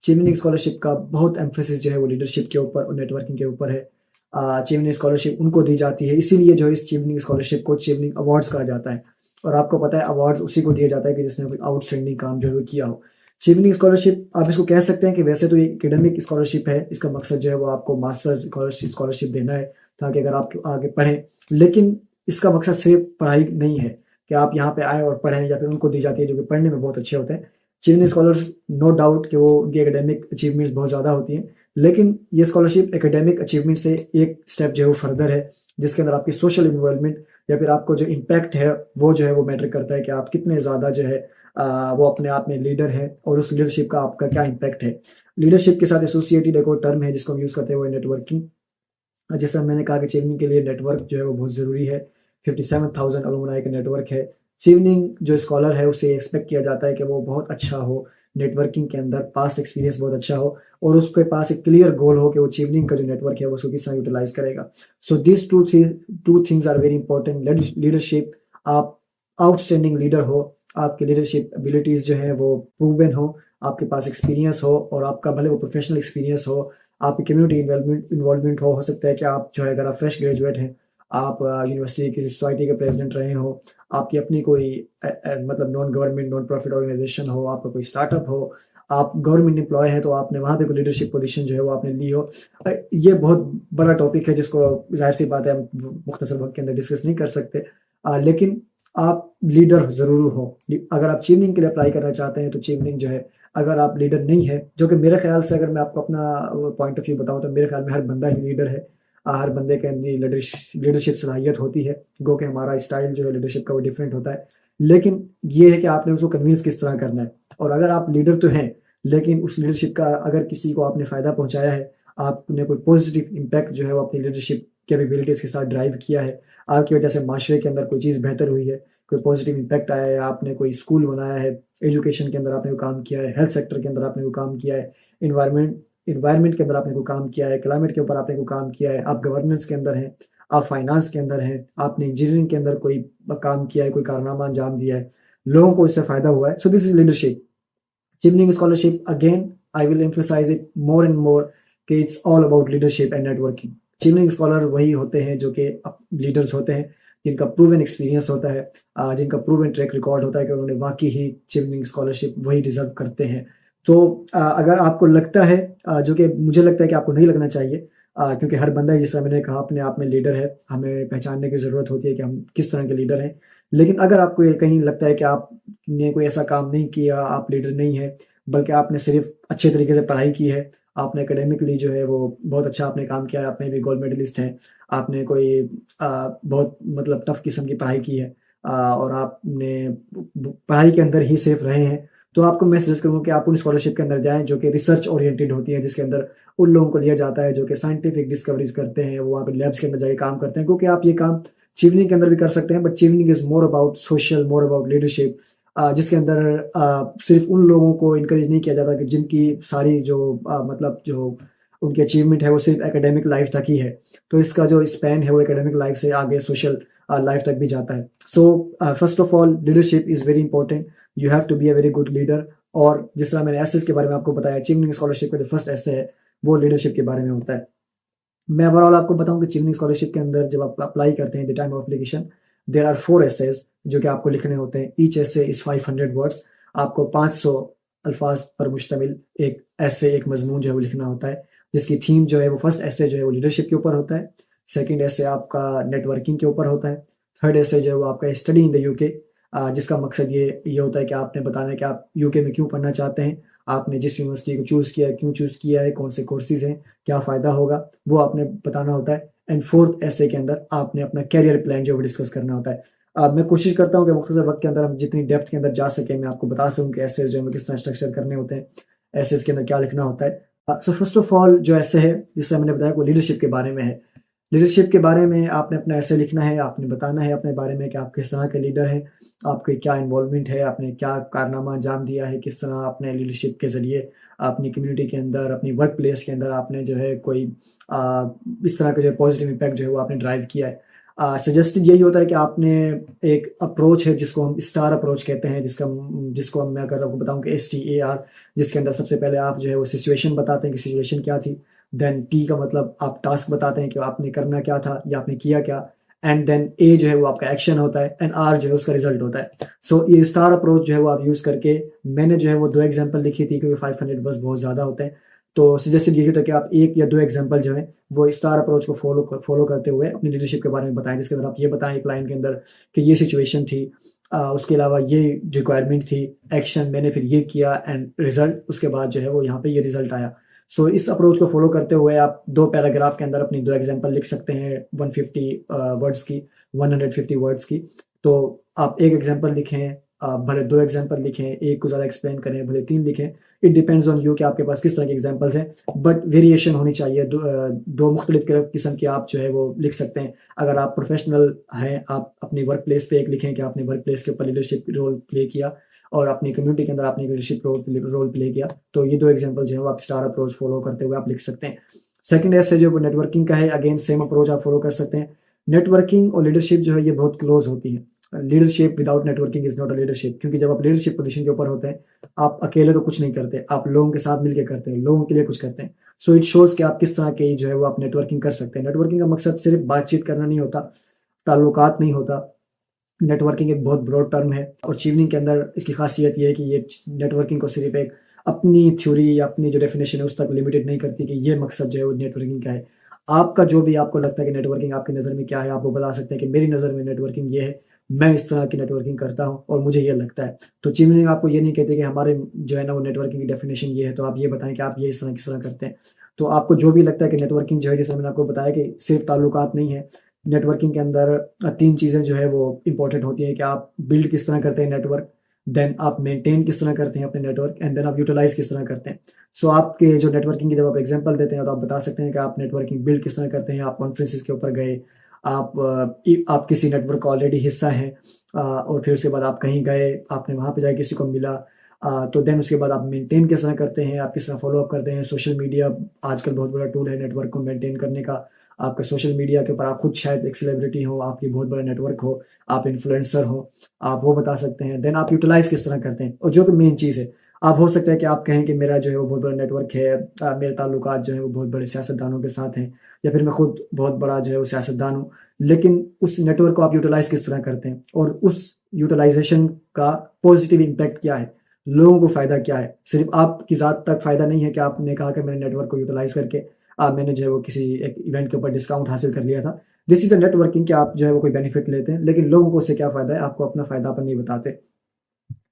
Chevening scholarship का बहुत एम्फेसिस जो है वो लीडरशिप के ऊपर और नेटवर्किंग के ऊपर है। चेवनिंग स्कॉलरशिप उनको दी जाती है, इसीलिए जो है इस चेवनिंग स्कॉलरशिप को चेवनिंग अवार्ड्स कहा जाता है। और आपको पता है अवार्ड्स उसी को दिया जाता है कि जिसने कोई आउटस्टैंडिंग काम जो है किया हो। चेवनिंग स्कॉलरशिप आप इसको कह सकते हैं कि वैसे तो ये एकेडमिक स्कॉलरशिप है, इसका मकसद जो है वो आपको मास्टर्स स्कॉलरशिप देना है ताकि अगर आप आगे पढ़ें। लेकिन इसका मकसद सिर्फ पढ़ाई नहीं है कि आप यहाँ पे आए और पढ़ें, या फिर उनको दी जाती है जो कि पढ़ने में बहुत अच्छे होते हैं। चेवनिंग स्कॉलर्स नो डाउट कि वो उनकी एकेडमिक अचीवमेंट्स बहुत ज़्यादा होती हैं, लेकिन ये स्कॉलरशिप एकेडमिक अचीवमेंट से एक स्टेप जो है वो फर्दर है, जिसके अंदर आपकी सोशल इन्वॉल्वमेंट या फिर आपको जो इम्पैक्ट है वो जो है वो मैटर करता है कि आप कितने ज़्यादा जो है वो अपने आप में लीडर है और उस लीडरशिप का आपका क्या इम्पैक्ट है। लीडरशिप के साथ एसोसिएटेड एक और टर्म है जिसको हम यूज़ करते हैं, वो है नेटवर्किंग। जैसा मैंने कहा कि चेवनिंग के लिए नेटवर्क जो है वो बहुत ज़रूरी है। 57,000 अलुमनाई का नेटवर्क है। चेवनिंग जो स्कॉलर है उसे एक्सपेक्ट किया जाता है कि वो बहुत अच्छा हो नेटवर्किंग के अंदर, पास्ट एक्सपीरियंस बहुत अच्छा हो और उसके पास एक क्लियर गोल हो कि वो चेवनिंग का जो नेटवर्क है वो उसको किस तरह यूटिलाइज करेगा। So this two things are very important. Leadership, आप आउटस्टैंडिंग लीडर हो, आपकी लीडरशिप एबिलिटीज़ जो है वो प्रूवन हो, आपके पास एक्सपीरियंस हो और आपका भले वो प्रोफेशनल एक्सपीरियंस हो, आपकी कम्युनिटी इन्वॉल्वमेंट हो सकता है कि आप जो है अगर आप फ्रेश ग्रेजुएट हैं, आप यूनिवर्सिटी की सोसाइटी के प्रेसिडेंट रहे हो, आपकी अपनी कोई मतलब non government non profit organisation हो, आपका कोई स्टार्टअप हो, आप गवर्नमेंट एम्प्लॉय हैं तो आपने वहाँ पे कोई लीडरशिप पोजीशन जो है वो आपने ली हो। ये बहुत बड़ा टॉपिक है जिसको जाहिर सी बात है हम मुख्तसर वक्त के अंदर डिस्कस नहीं कर सकते, लेकिन आप लीडर ज़रूर हो। अगर आप चीवनिंग के लिए अप्लाई करना चाहते हैं तो चीवनिंग जो है, अगर आप लीडर नहीं है, जो कि मेरे ख्याल से अगर मैं आपको अपना पॉइंट ऑफ व्यू बताऊं तो मेरे ख्याल में हर बंदा ही लीडर है। हर बंदे के अंदर लीडरशिप सलाहियत होती है, गो कि हमारा स्टाइल जो है लीडरशिप का वो डिफरेंट होता है। लेकिन ये है कि आपने उसको कन्विंस किस तरह करना है। और अगर आप लीडर तो हैं, लेकिन उस लीडरशिप का अगर किसी को आपने फ़ायदा पहुंचाया है, आपने कोई पॉजिटिव इम्पैक्ट जो है वो अपनी लीडरशिप कैपेबिलिटीज़ के साथ ड्राइव किया है, आपकी वजह से माशरे के अंदर कोई चीज़ बेहतर हुई है, कोई पॉजिटिव इम्पैक्ट आया है, आपने कोई स्कूल बनाया है, एजुकेशन के अंदर आपने कोई काम किया है, हेल्थ सेक्टर के अंदर आपने कोई काम किया है, इन्वायरमेंट के अंदर आपने कोई काम किया है, क्लाइमेट के ऊपर आपने कोई काम किया है, आप गवर्नेंस के अंदर हैं, आप फाइनेंस के अंदर हैं, आपने इंजीनियरिंग के अंदर कोई काम किया है, कोई कारनामा अंजाम दिया है, लोगों को इससे फ़ायदा हुआ है। So this is leadership. Chevening scholarship again I will emphasise it more and more कि it's all about leadership and networking. Chevening scholar वही होते हैं जो कि लीडर्स होते हैं, जिनका प्रूवन एक्सपीरियंस होता है, जिनका प्रूवन ट्रैक रिकॉर्ड होता है कि उन्होंने वाकई ही चीवनिंग स्कॉलरशिप वही डिजर्व करते हैं। तो अगर आपको लगता है, जो कि मुझे लगता है कि आपको नहीं लगना चाहिए, क्योंकि हर बंदा जिस तरह मैंने कहा अपने आप में लीडर है, हमें पहचानने की ज़रूरत होती है कि हम किस तरह के लीडर हैं। लेकिन अगर आपको ये कहीं लगता है कि आपने कोई ऐसा काम नहीं किया, आप लीडर नहीं हैं, बल्कि आपने सिर्फ़ अच्छे तरीके से पढ़ाई की है, आपने एकेडमिकली जो है वो बहुत अच्छा आपने काम किया है, आपने भी गोल्ड मेडलिस्ट हैं, आपने कोई बहुत मतलब टफ़ किस्म की पढ़ाई की है और आपने पढ़ाई के अंदर ही सिर्फ रहे हैं, तो आपको मैं सजेस्ट करूँगा कि आप उन स्कॉलरशिप के अंदर जाएँ जो कि रिसर्च ओरिएंटेड होती है, जिसके अंदर उन लोगों को लिया जाता है जो कि साइंटिफिक डिस्कवरीज करते हैं, वो वहाँ पे लैब्स के अंदर जाके काम करते हैं, क्योंकि आप ये काम चीवनिंग के अंदर भी कर सकते हैं, but Chevening is more about social, more about leadership, जिसके अंदर सिर्फ उन लोगों को इनकरेज नहीं किया जाता कि जिनकी सारी जो मतलब जो उनकी अचीवमेंट है वो सिर्फ एकेडमिक लाइफ तक ही है। तो इसका जो स्पैन है वो एकेडमिक लाइफ से आगे सोशल लाइफ तक भी जाता है। So first of all leadership is very important, you have to be a very good leader. और जिस तरह मैंने एसेस के बारे में आपको बताया, चीवनिंग स्कॉलरशिप का जो फर्स्ट एसे है वो लीडरशिप के बारे में होता है। मैं ओवरऑल आपको बताऊं कि चीवनिंग स्कॉलरशिप के अंदर जब आप अप्लाई करते हैं the time of application, there are 4 essays जो कि आपको लिखने होते हैं। ईच एसे इज 500 वर्ड्स, आपको 500 अल्फाज पर मुश्तमिल एक ऐसे एक मजमून जो है वो लिखना होता है, जिसकी थीम जो है वो फर्स्ट ऐसे जो है वो लीडरशिप के ऊपर होता है, सेकंड ऐसे आपका नेटवर्किंग के ऊपर होता है, थर्ड ऐसे जो है वो आपका स्टडी इन द यूके, जिसका मकसद ये होता है कि आपने बताना है कि आप यूके में क्यों पढ़ना चाहते हैं, आपने जिस यूनिवर्सिटी को चूज़ किया है क्यों चूज़ किया है, कौन से कोर्सेज हैं, क्या फ़ायदा होगा, वो आपने बताना होता है। एंड फोर्थ ऐसे के अंदर आपने अपना कैरियर प्लान जो है वो डिस्कस करना होता है। मैं कोशिश करता हूँ कि मुख्तसर वक्त के अंदर हम जितनी डेप्थ के अंदर जा सकें, मैं आपको बता सकूँ कि ऐसे जो है किस तरह स्ट्रक्चर करने होते हैं, ऐसे के अंदर क्या लिखना होता है। सो फर्स्ट ऑफ ऑल जो ऐसे है जिससे मैंने बताया वो लीडरशिप के बारे में है। लीडरशिप के बारे में आपने अपना ऐसे लिखना है, आपने बताना है अपने बारे में कि आप किस तरह के लीडर हैं, आपके क्या इन्वॉल्वमेंट है, आपने क्या कारनामा अंजाम दिया है, किस तरह आपने लीडरशिप के ज़रिए अपनी कम्युनिटी के अंदर, अपनी वर्क प्लेस के अंदर आपने जो है कोई इस तरह का जो पॉजिटिव इम्पैक्ट जो है वो आपने ड्राइव किया है। सजेस्टेड यही होता है कि आपने एक अप्रोच है जिसको हम स्टार अप्रोच कहते हैं, जिसको मैं अगर आपको बताऊं कि STAR, जिसके अंदर सबसे पहले आप जो है वो सिचुएशन बताते हैं कि सिचुएशन क्या थी, देन T का मतलब आप टास्क बताते हैं कि आपने करना क्या था या आपने किया क्या, एंड देन A जो है वो आपका एक्शन होता है, एंड R जो है उसका रिजल्ट होता है। सो ये स्टार अप्रोच जो है वो आप यूज़ करके, मैंने जो है वो 2 एग्जांपल लिखी थी क्योंकि 500 वर्ड्स बहुत ज़्यादा होते हैं, तो सजेस्टेड यही होता है कि आप 1 या 2 एग्जांपल जो है वो स्टार अप्रोच को फॉलो करते हुए अपनी लीडरशिप के बारे में बताएं, जिसके अंदर आप ये बताएं एक लाइन के अंदर कि ये सिचुएशन थी, उसके अलावा ये रिक्वायरमेंट थी, एक्शन मैंने फिर ये किया, एंड रिजल्ट उसके बाद जो है वो यहाँ पे ये रिजल्ट आया। सो इस अप्रोच को फॉलो करते हुए आप 2 पैराग्राफ के अंदर अपनी 2 एग्जांपल लिख सकते हैं 150 वर्ड्स की, 150 वर्ड्स की। तो आप 1 एग्जांपल लिखें, भले 2 एग्जांपल लिखें, एक को ज़्यादा एक्सप्लेन करें, भले 3 लिखें, इट डिपेंड्स ऑन यू कि आपके पास किस तरह के एग्जांपल्स हैं, बट वेरिएशन होनी चाहिए। 2 मुख्तलिफ किस्म की आप जो है वो लिख सकते हैं। अगर आप प्रोफेशनल हैं, आप अपनी वर्क प्लेस पे एक लिखें कि आपने वर्क प्लेस के ऊपर लीडरशिप रोल प्ले किया, और अपनी कम्युनिटी के अंदर आपने लीडरशिप रोल प्ले किया, तो ये 2 एग्जांपल जो है वो आप स्टार अप्रोच फॉलो करते हुए आप लिख सकते हैं। सेकंड ऐसे जो नेटवर्किंग का है, अगेन सेम अप्रोच आप फॉलो कर सकते हैं। नेटवर्किंग और लीडरशिप जो है ये बहुत क्लोज होती है। Leadership without networking is not a leadership, क्योंकि जब आप लीडरशिप पोजीशन के ऊपर होते हैं, आप अकेले तो कुछ नहीं करते, आप लोगों के साथ मिलकर करते हैं, लोगों के लिए कुछ करते हैं। सो इट शोज कि आप किस तरह के जो है वो आप नेटवर्किंग कर सकते हैं। नेटवर्किंग का मकसद सिर्फ बातचीत करना नहीं होता, ताल्लुकात नहीं होता। नेटवर्किंग एक बहुत ब्रॉड टर्म है, और चीवनिंग के अंदर इसकी खासियत ये है कि ये नेटवर्किंग को सिर्फ एक अपनी थ्योरी या अपनी जो डेफिनेशन है उस तक लिमिटेड नहीं करती कि ये मकसद जो है वो नेटवर्किंग का है। आपका जो भी आपको लगता है कि नेटवर्किंग आपकी नज़र में क्या है, आप वो बता सकते हैं कि मेरी नज़र में नेटवर्किंग ये है, मैं इस तरह की नेटवर्किंग करता हूँ और मुझे ये लगता है। तो चीवनिंग आपको ये नहीं कहते कि हमारे जो है ना वो नेटवर्किंग की डेफिनेशन ये है, तो आप ये बताएं कि आप ये इस तरह किस तरह करते हैं। तो आपको जो भी लगता है कि नेटवर्किंग जो है, जैसे मैंने आपको बताया कि सिर्फ ताल्लुकात नहीं है, नेटवर्किंग के अंदर 3 चीज़ें जो है वो इंपॉर्टेंट होती हैं कि आप बिल्ड किस तरह करते हैं नेटवर्क, देन आप मेंटेन किस तरह करते हैं अपने नेटवर्क, एंड देन आप यूटिलाइज किस तरह करते हैं। सो आपके जो नेटवर्किंग की जब आप एग्जांपल देते हैं तो आप बता सकते हैं कि आप नेटवर्किंग बिल्ड किस तरह करते हैं। आप कॉन्फ्रेंसेस के ऊपर गए, आप किसी नेटवर्क का ऑलरेडी हिस्सा हैं, और फिर उसके बाद आप कहीं गए, आपने वहाँ पे जाके किसी को मिला, तो देन उसके बाद आप मेंटेन किस तरह करते हैं, आप किस तरह फॉलो अप करते हैं। सोशल मीडिया आजकल बहुत बड़ा टूल है नेटवर्क को मेंटेन करने का। आपका सोशल मीडिया के ऊपर आप खुद शायद एक सेलिब्रिटी हो, आपकी बहुत बड़ा नेटवर्क हो, आप इन्फ्लुएंसर हो, आप वो बता सकते हैं। देन आप यूटिलाइज किस तरह करते हैं, और जो कि मेन चीज़ है, आप हो सकता है कि आप कहें कि मेरा जो है वो बहुत बड़ा नेटवर्क है, मेरे ताल्लुकात जो है वो बहुत बड़े सियासतदानों के साथ हैं, या फिर मैं खुद बहुत बड़ा जो है वो सियासतदान हूँ, लेकिन उस नेटवर्क को आप यूटिलाइज किस तरह करते हैं, और उस यूटिलाइजेशन का पॉजिटिव इम्पैक्ट क्या है, लोगों को फ़ायदा क्या है। सिर्फ आपकी ज़ात तक फ़ायदा नहीं है कि आपने कहा कि मैंने नेटवर्क को यूटिलाइज करके मैंने जो है वो किसी एक इवेंट के ऊपर डिस्काउंट हासिल कर लिया था। दिस इज़ अ नेटवर्किंग कि आप जो है वो कोई बेनिफिट लेते हैं, लेकिन लोगों को उससे क्या फ़ायदा है, आपको अपना फ़ायदा अपन नहीं बताते।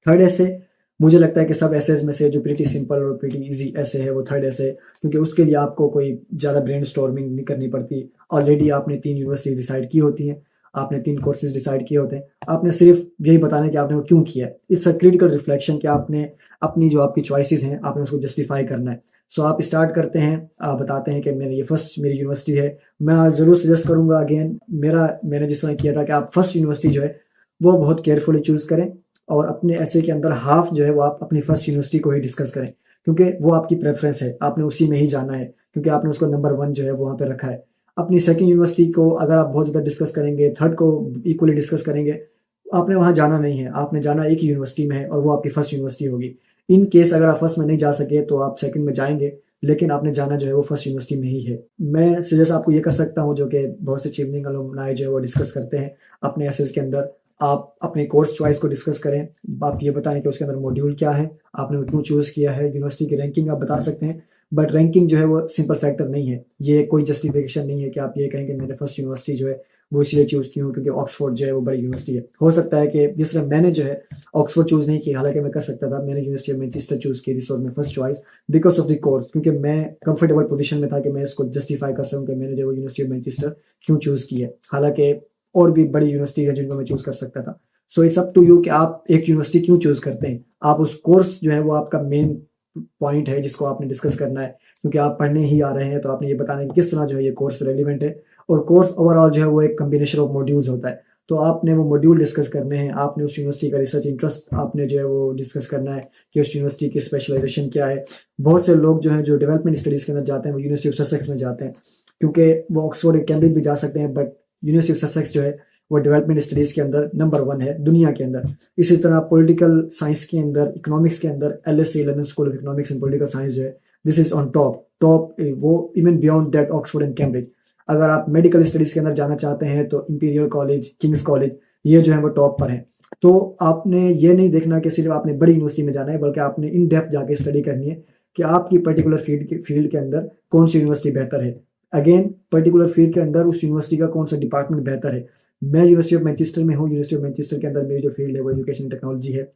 थर्ड ऐसे मुझे लगता है कि सब ऐसेज में से जो प्रीटी सिंपल और प्रीटी इजी ऐसे है वो थर्ड ऐसे है, क्योंकि उसके लिए आपको कोई ज़्यादा ब्रेन स्टॉर्मिंग नहीं करनी पड़ती। ऑलरेडी आपने 3 यूनिवर्सिटी डिसाइड की होती हैं, आपने 3 कोर्सेज डिसाइड किए होते हैं, आपने सिर्फ यही बताना है कि आपने वो क्यों किया है। इट्स अ क्रिटिकल रिफ्लेक्शन कि आपने अपनी जो आपकी चॉइसेस हैं आपने उसको जस्टिफाई करना है। सो आप स्टार्ट करते हैं, आप बताते हैं कि मैंने ये फर्स्ट मेरी यूनिवर्सिटी है। मैं ज़रूर सजेस्ट करूँगा अगेन, मैंने जिस तरह किया था कि आप फर्स्ट यूनिवर्सिटी जो है वो बहुत केयरफुली चूज़ करें, और अपने ऐसे के अंदर हाफ जो है वो आप अपनी फर्स्ट यूनिवर्सिटी को ही डिस्कस करें, क्योंकि वो आपकी प्रेफरेंस है, आपने उसी में ही जाना है, क्योंकि आपने उसको नंबर 1 जो है वो वहाँ पे रखा है। अपनी सेकंड यूनिवर्सिटी को अगर आप बहुत ज़्यादा डिस्कस करेंगे, थर्ड को इक्वली डिस्कस करेंगे, आपने वहाँ जाना नहीं है, आपने जाना एक ही यूनिवर्सिटी में है और वो आपकी फर्स्ट यूनिवर्सिटी होगी। इन केस अगर आप फर्स्ट में नहीं जा सके तो आप सेकंड में जाएँगे, लेकिन आपने जाना जो है वो फर्स्ट यूनिवर्सिटी में ही है। मैं सजेस्ट आपको ये कर सकता हूँ, जो कि बहुत से चीवनिंग अलुमनाई जो है वो डिस्कस करते हैं अपने एसेस के अंदर। आप अपने कोर्स चॉइस को डिस्कस करें, आप ये बताएं कि उसके अंदर मॉड्यूल क्या है, आपने वो क्यों चूज़ किया है। यूनिवर्सिटी की रैंकिंग आप बता सकते हैं, बट रैंकिंग जो है वो सिंपल फैक्टर नहीं है, ये कोई जस्टिफिकेशन नहीं है कि आप ये कहें कि मैंने फर्स्ट यूनिवर्सिटी जो है वो इसलिए चूज़ की हूँ क्योंकि ऑक्सफोर्ड जो है वो बड़ी यूनिवर्सिटी है। हो सकता है कि जिस तरह मैंने जो है ऑक्सफोर्ड चूज़ नहीं की, हालांकि मैं कर सकता था, मैंने यूनिवर्सिटी ऑफ मैनचेस्टर चूज़ की, this was my first choice because of the course, क्योंकि मैं कंफर्टेबल पोजीशन में था कि मैं इसको जस्टिफाई कर सकूँ कि मैंने जो यूनिवर्सिटी ऑफ मैनचेस्टर क्यों चूज़ की है। हालांकि और भी बड़ी यूनिवर्सिटी है जिनको मैं चूज़ कर सकता था। So it's up to you कि आप एक यूनिवर्सिटी क्यों चूज करते हैं। आप उस कोर्स जो है वो आपका मेन पॉइंट है जिसको आपने डिस्कस करना है, क्योंकि आप पढ़ने ही आ रहे हैं, तो आपने ये बताना है कि किस तरह जो है ये कोर्स रेलिवेंट है। और कोर्स ओवरऑल जो है वो एक कम्बिनेशन ऑफ मॉड्यूल्स होता है, तो आपने वो मॉड्यूल डिस्कस करने हैं, आपने उस यूनिवर्सिटी का रिसर्च इंटरेस्ट आपने जो है वो डिस्कस करना है कि उस यूनिवर्सिटी की स्पेशलाइजेशन क्या है। बहुत से लोग जो हैं जो डेवलपमेंट स्टडीज़ के अंदर जाते हैं वो यूनिवर्सिटी ऑफ ससेक्स में जाते हैं, क्योंकि वो ऑक्सफोर्ड कैम्ब्रिज भी जा सकते हैं, बट यूनिवर्सिटी ऑफ ससेक्स जो है वो डेवलपमेंट स्टडीज़ के अंदर नंबर 1 है दुनिया के अंदर। इसी तरह पॉलिटिकल साइंस के अंदर, इकोनॉमिक्स के अंदर LSE London School of Economics and Political Science जो है this is on top top, वो even beyond that Oxford and Cambridge. अगर आप मेडिकल स्टडीज़ के अंदर जाना चाहते हैं तो इंपीरियल कॉलेज, किंग्स कॉलेज, ये जो है वो टॉप पर है। तो आपने ये नहीं देखना कि सिर्फ आपने बड़ी यूनिवर्सिटी में जाना है, बल्कि आपने इन डेप्थ जाके स्टडी करनी है कि आपकी पर्टिकुलर फील्ड के अंदर कौन सी यूनिवर्सिटी बेहतर है। अगेन पर्टिकुलर फील्ड के अंदर उस यूनिवर्सिटी का कौन सा डिपार्टमेंट बेहतर है। मैं यूनिवर्सिटी ऑफ मैनचेस्टर में हूँ, यूनिवर्सिटी ऑफ मैनचेस्टर के अंदर मेरी जो फील्ड है वो एजुकेशन एंड टेक्नोलॉजी है।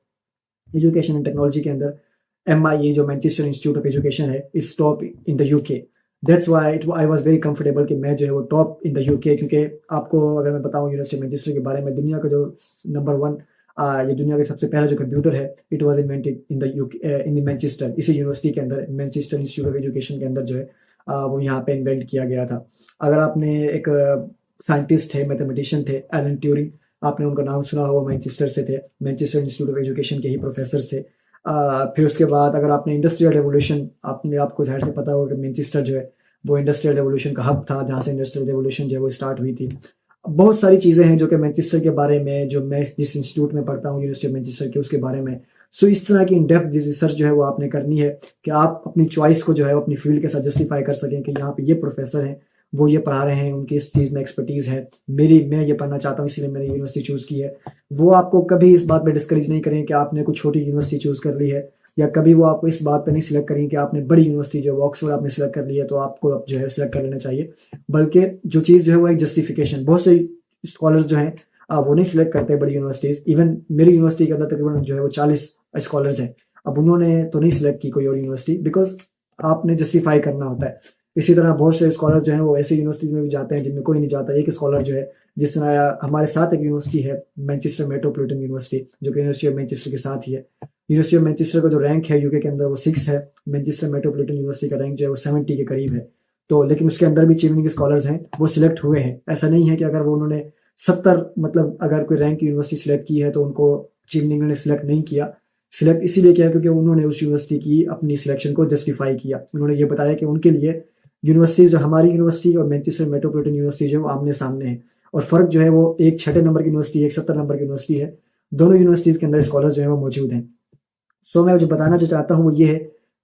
एजुकेशन एंड टेक्नोलॉजी के अंदर MIE जो मैनचेस्टर इंस्टीट्यूट ऑफ एजुकेशन है its top in the UK। That's why I was very comfortable कि मैं जो है वो टॉप इन द UK, क्योंकि आपको अगर मैं बताऊँ यूनिवर्सिटी ऑफ मैनचेस्टर के बारे में, दुनिया का जो नंबर 1 ये दुनिया का सबसे पहला जो कंप्यूटर है it was invented in the UK, in the Manchester, इसी यूनिवर्सिटी के अंदर, मैनचेस्टर इंस्टीट्यूट ऑफ एजुकेशन के अंदर जो है वो यहाँ पे इन्वेंट किया गया था। अगर आपने एक साइंटिस्ट थे, मैथमेटिशियन थे, एलन ट्यूरिंग, आपने उनका नाम सुना होगा, मैनचेस्टर से थे, मैनचेस्टर इंस्टीट्यूट ऑफ एजुकेशन के ही प्रोफेसर थे। फिर उसके बाद अगर आपने इंडस्ट्रियल रेवोल्यूशन, आपको जाहिर से पता होगा कि मैनचेस्टर जो है वो इंडस्ट्रियल रेवोल्यूशन का हब था, जहाँ से इंडस्ट्रियल रेवोल्यूशन जो है वो स्टार्ट हुई थी। बहुत सारी चीज़ें हैं जो कि मैनचेस्टर के बारे में, जो मैं जिस इंस्टीट्यूट में पढ़ता हूँ यूनिवर्सिटी ऑफ मैनचेस्टर के, उसके बारे में। सो इस तरह की इन डेप्थ रिसर्च जो है वो आपने करनी है कि आप अपनी चॉइस को जो है अपनी फील्ड के साथ जस्टिफाई कर सकें कि यहाँ पे ये प्रोफेसर हैं, वो ये पढ़ा रहे हैं, उनकी इस चीज़ में एक्सपर्टीज़ है, मैं ये पढ़ना चाहता हूँ इसलिए मैंने यूनिवर्सिटी चूज़ की है। वो आपको कभी इस बात पे डिस्करेज नहीं करें कि आपने कुछ छोटी यूनिवर्सिटी चूज़ कर ली है, या कभी वो आपको इस बात पे नहीं सिलेक्ट करेंगे कि आपने बड़ी यूनिवर्सिटी जो है ऑक्सफोर्ड आपने सिलेक्ट कर ली है तो आपको अब जो है सिलेक्ट कर लेना चाहिए। बल्कि जो चीज़ जो है वो एक जस्टिफिकेशन, बहुत से स्कॉलर्स जो हैं वो नहीं सिलेक्ट करते बड़ी यूनिवर्सिटीज़। इवन मेरी यूनिवर्सिटी के अंदर तकरीबन जो है वो 40 स्कॉलर्स हैं, अब उन्होंने तो नहीं सिलेक्ट की कोई और यूनिवर्सिटी, बिकॉज आपने जस्टिफाई करना होता है। इसी तरह बहुत से स्कॉलर जो हैं वो ऐसी यूनिवर्सिटी में भी जाते हैं जिनमें कोई नहीं जाता। एक स्कॉलर जो है, जिस तरह हमारे साथ एक यूनिवर्सिटी है मैनचेस्टर मेट्रोपॉलिटन यूनिवर्सिटी, जो कि यूनिवर्सिटी ऑफ मैनचेस्टर के साथ ही है। यूनिवर्सिटी ऑफ मैनचेस्टर का जो रैंक है UK के अंदर वो 6 है, मैनचेस्टर मेट्रोपॉलिटन यूनिवर्सिटी का रैंक जो है वो 70 के करीब है। तो लेकिन उसके अंदर भी चीवनिंग स्कॉलर्स हैं वो सिलेक्ट हुए हैं। ऐसा नहीं है कि अगर वो उन्होंने 70 मतलब अगर कोई रैंक यूनिवर्सिटी सिलेक्ट की है तो उनको चीवनिंग ने सिलेक्ट नहीं किया। सिलेक्ट इसीलिए किया क्योंकि उन्होंने उस यूनिवर्सिटी की अपनी सिलेक्शन को जस्टिफाई किया। उन्होंने ये बताया कि उनके लिए यूनिवर्सिटीज जो हमारी यूनिवर्सिटी और मैनचेस्टर मेट्रोपॉलिटन यूनिवर्सिटी जो है वो आमने सामने है, और फर्क जो है वो एक 6 नंबर की यूनिवर्सिटी, एक 70 नंबर की यूनिवर्सिटी है। दोनों यूनिवर्सिटीज के अंदर स्कॉलर जो है वो मौजूद हैं। सो मैं जो बताना जो चाहता हूँ वो ये है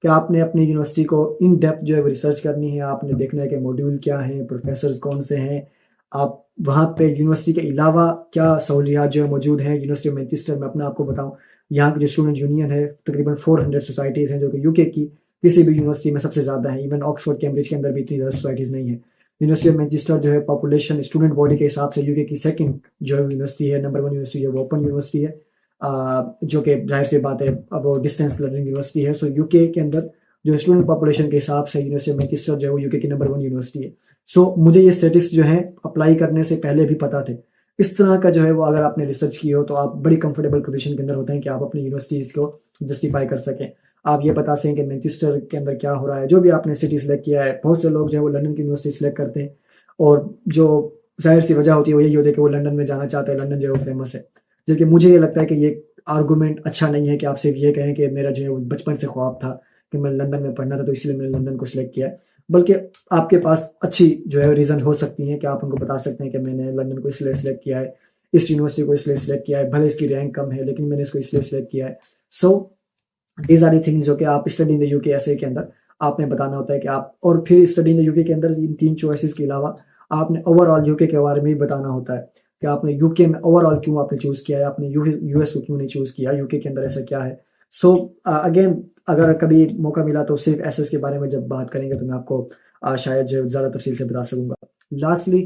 कि आपने अपनी यूनिवर्सिटी को इन डेप्थ जो है वो रिसर्च करनी है। आपने देखना है कि मॉड्यूल क्या है, प्रोफेसर कौन से हैं, आप वहाँ पे यूनिवर्सिटी के अलावा क्या सहूलियात जो है मौजूद हैं। यूनिवर्सिटी ऑफ मैनचेस्टर में अपना आपको बताऊँ, यहाँ की जो स्टूडेंट यूनियन है तकरीबन 400 सोसाइटीज़ हैं जो कि UK की किसी भी यूनिवर्सिटी में सबसे ज़्यादा है। इवन ऑक्सफोर्ड कैम्ब्रिज के अंदर भी इतनी ज़्यादा सोसाइटीज़ नहीं है। यूनिवर्सिटी ऑफ मैनचेस्टर जो है पॉपुलेशन स्टूडेंट बॉडी के हिसाब से यूके की सेकंड जो है यूनिवर्सिटी है, नंबर 1 यूनिवर्सिटी है वो ओपन यूनिवर्सिटी है, जो कि जाहिर सी बात है अब वो डिस्टेंस लर्निंग यूनिवर्सिटी है। सो यूके के अंदर जो स्टूडेंट पॉपुलेशन के हिसाब से यूनिवर्सिटी ऑफ मैनचेस्टर जो है वो यूके की नंबर 1 यूनिवर्सिटी है। सो मुझे ये स्टेटिस्टिक्स जो है अप्लाई करने से पहले भी पता थे। इस तरह का जो है वो अगर आपने रिसर्च की हो तो आप बड़ी कंफर्टेबल पोजीशन के अंदर होते हैं कि आप अपनी यूनिवर्सिटीज़ को जस्टिफाई कर सकें। आप ये बता सकें कि मैनचेस्टर के अंदर क्या हो रहा है, जो भी आपने सिटी सेलेक्ट किया है। बहुत से लोग जो है वो लंदन की यूनिवर्सिटी सेलेक्ट करते हैं और जो ज़ाहिर सी वजह होती है वो यही होती है कि वो लंदन में जाना चाहते हैं, लंदन जो है वो फेमस है। जबकि मुझे ये लगता है कि ये आर्गूमेंट अच्छा नहीं है कि आप सिर्फ ये कहें कि मेरा जो है वो बचपन से ख्वाब था कि मैं लंदन में पढ़ना था तो इसलिए मैंने लंदन को सिलेक्ट किया है। बल्कि आपके पास अच्छी जो है रीज़न हो सकती हैं कि आप उनको बता सकते हैं कि मैंने लंदन को इसलिए सिलेक्ट किया है, इस यूनिवर्सिटी को इसलिए सिलेक्ट किया है, भले इसकी रैंक कम है लेकिन मैंने इसको इसलिए सिलेक्ट किया है। So these are the things जो कि आप स्टडी इन द यूके ऐसे के अंदर आपने बताना होता है कि आप, और फिर स्टडी इन द यूके के अंदर इन 3 चॉइसेस के अलावा आपने ओवरऑल यूके के बारे में भी बताना होता है कि आपने यूके में ओवरऑल क्यों आपने चूज़ किया है, आपने यूएस को क्यों नहीं चूज़ किया, यूके के अंदर ऐसा क्या है। सो अगेन अगर कभी मौका मिला तो सिर्फ एसएस के बारे में जब बात करेंगे तो मैं आपको शायद जो ज़्यादा तफसील से बता सकूंगा। लास्टली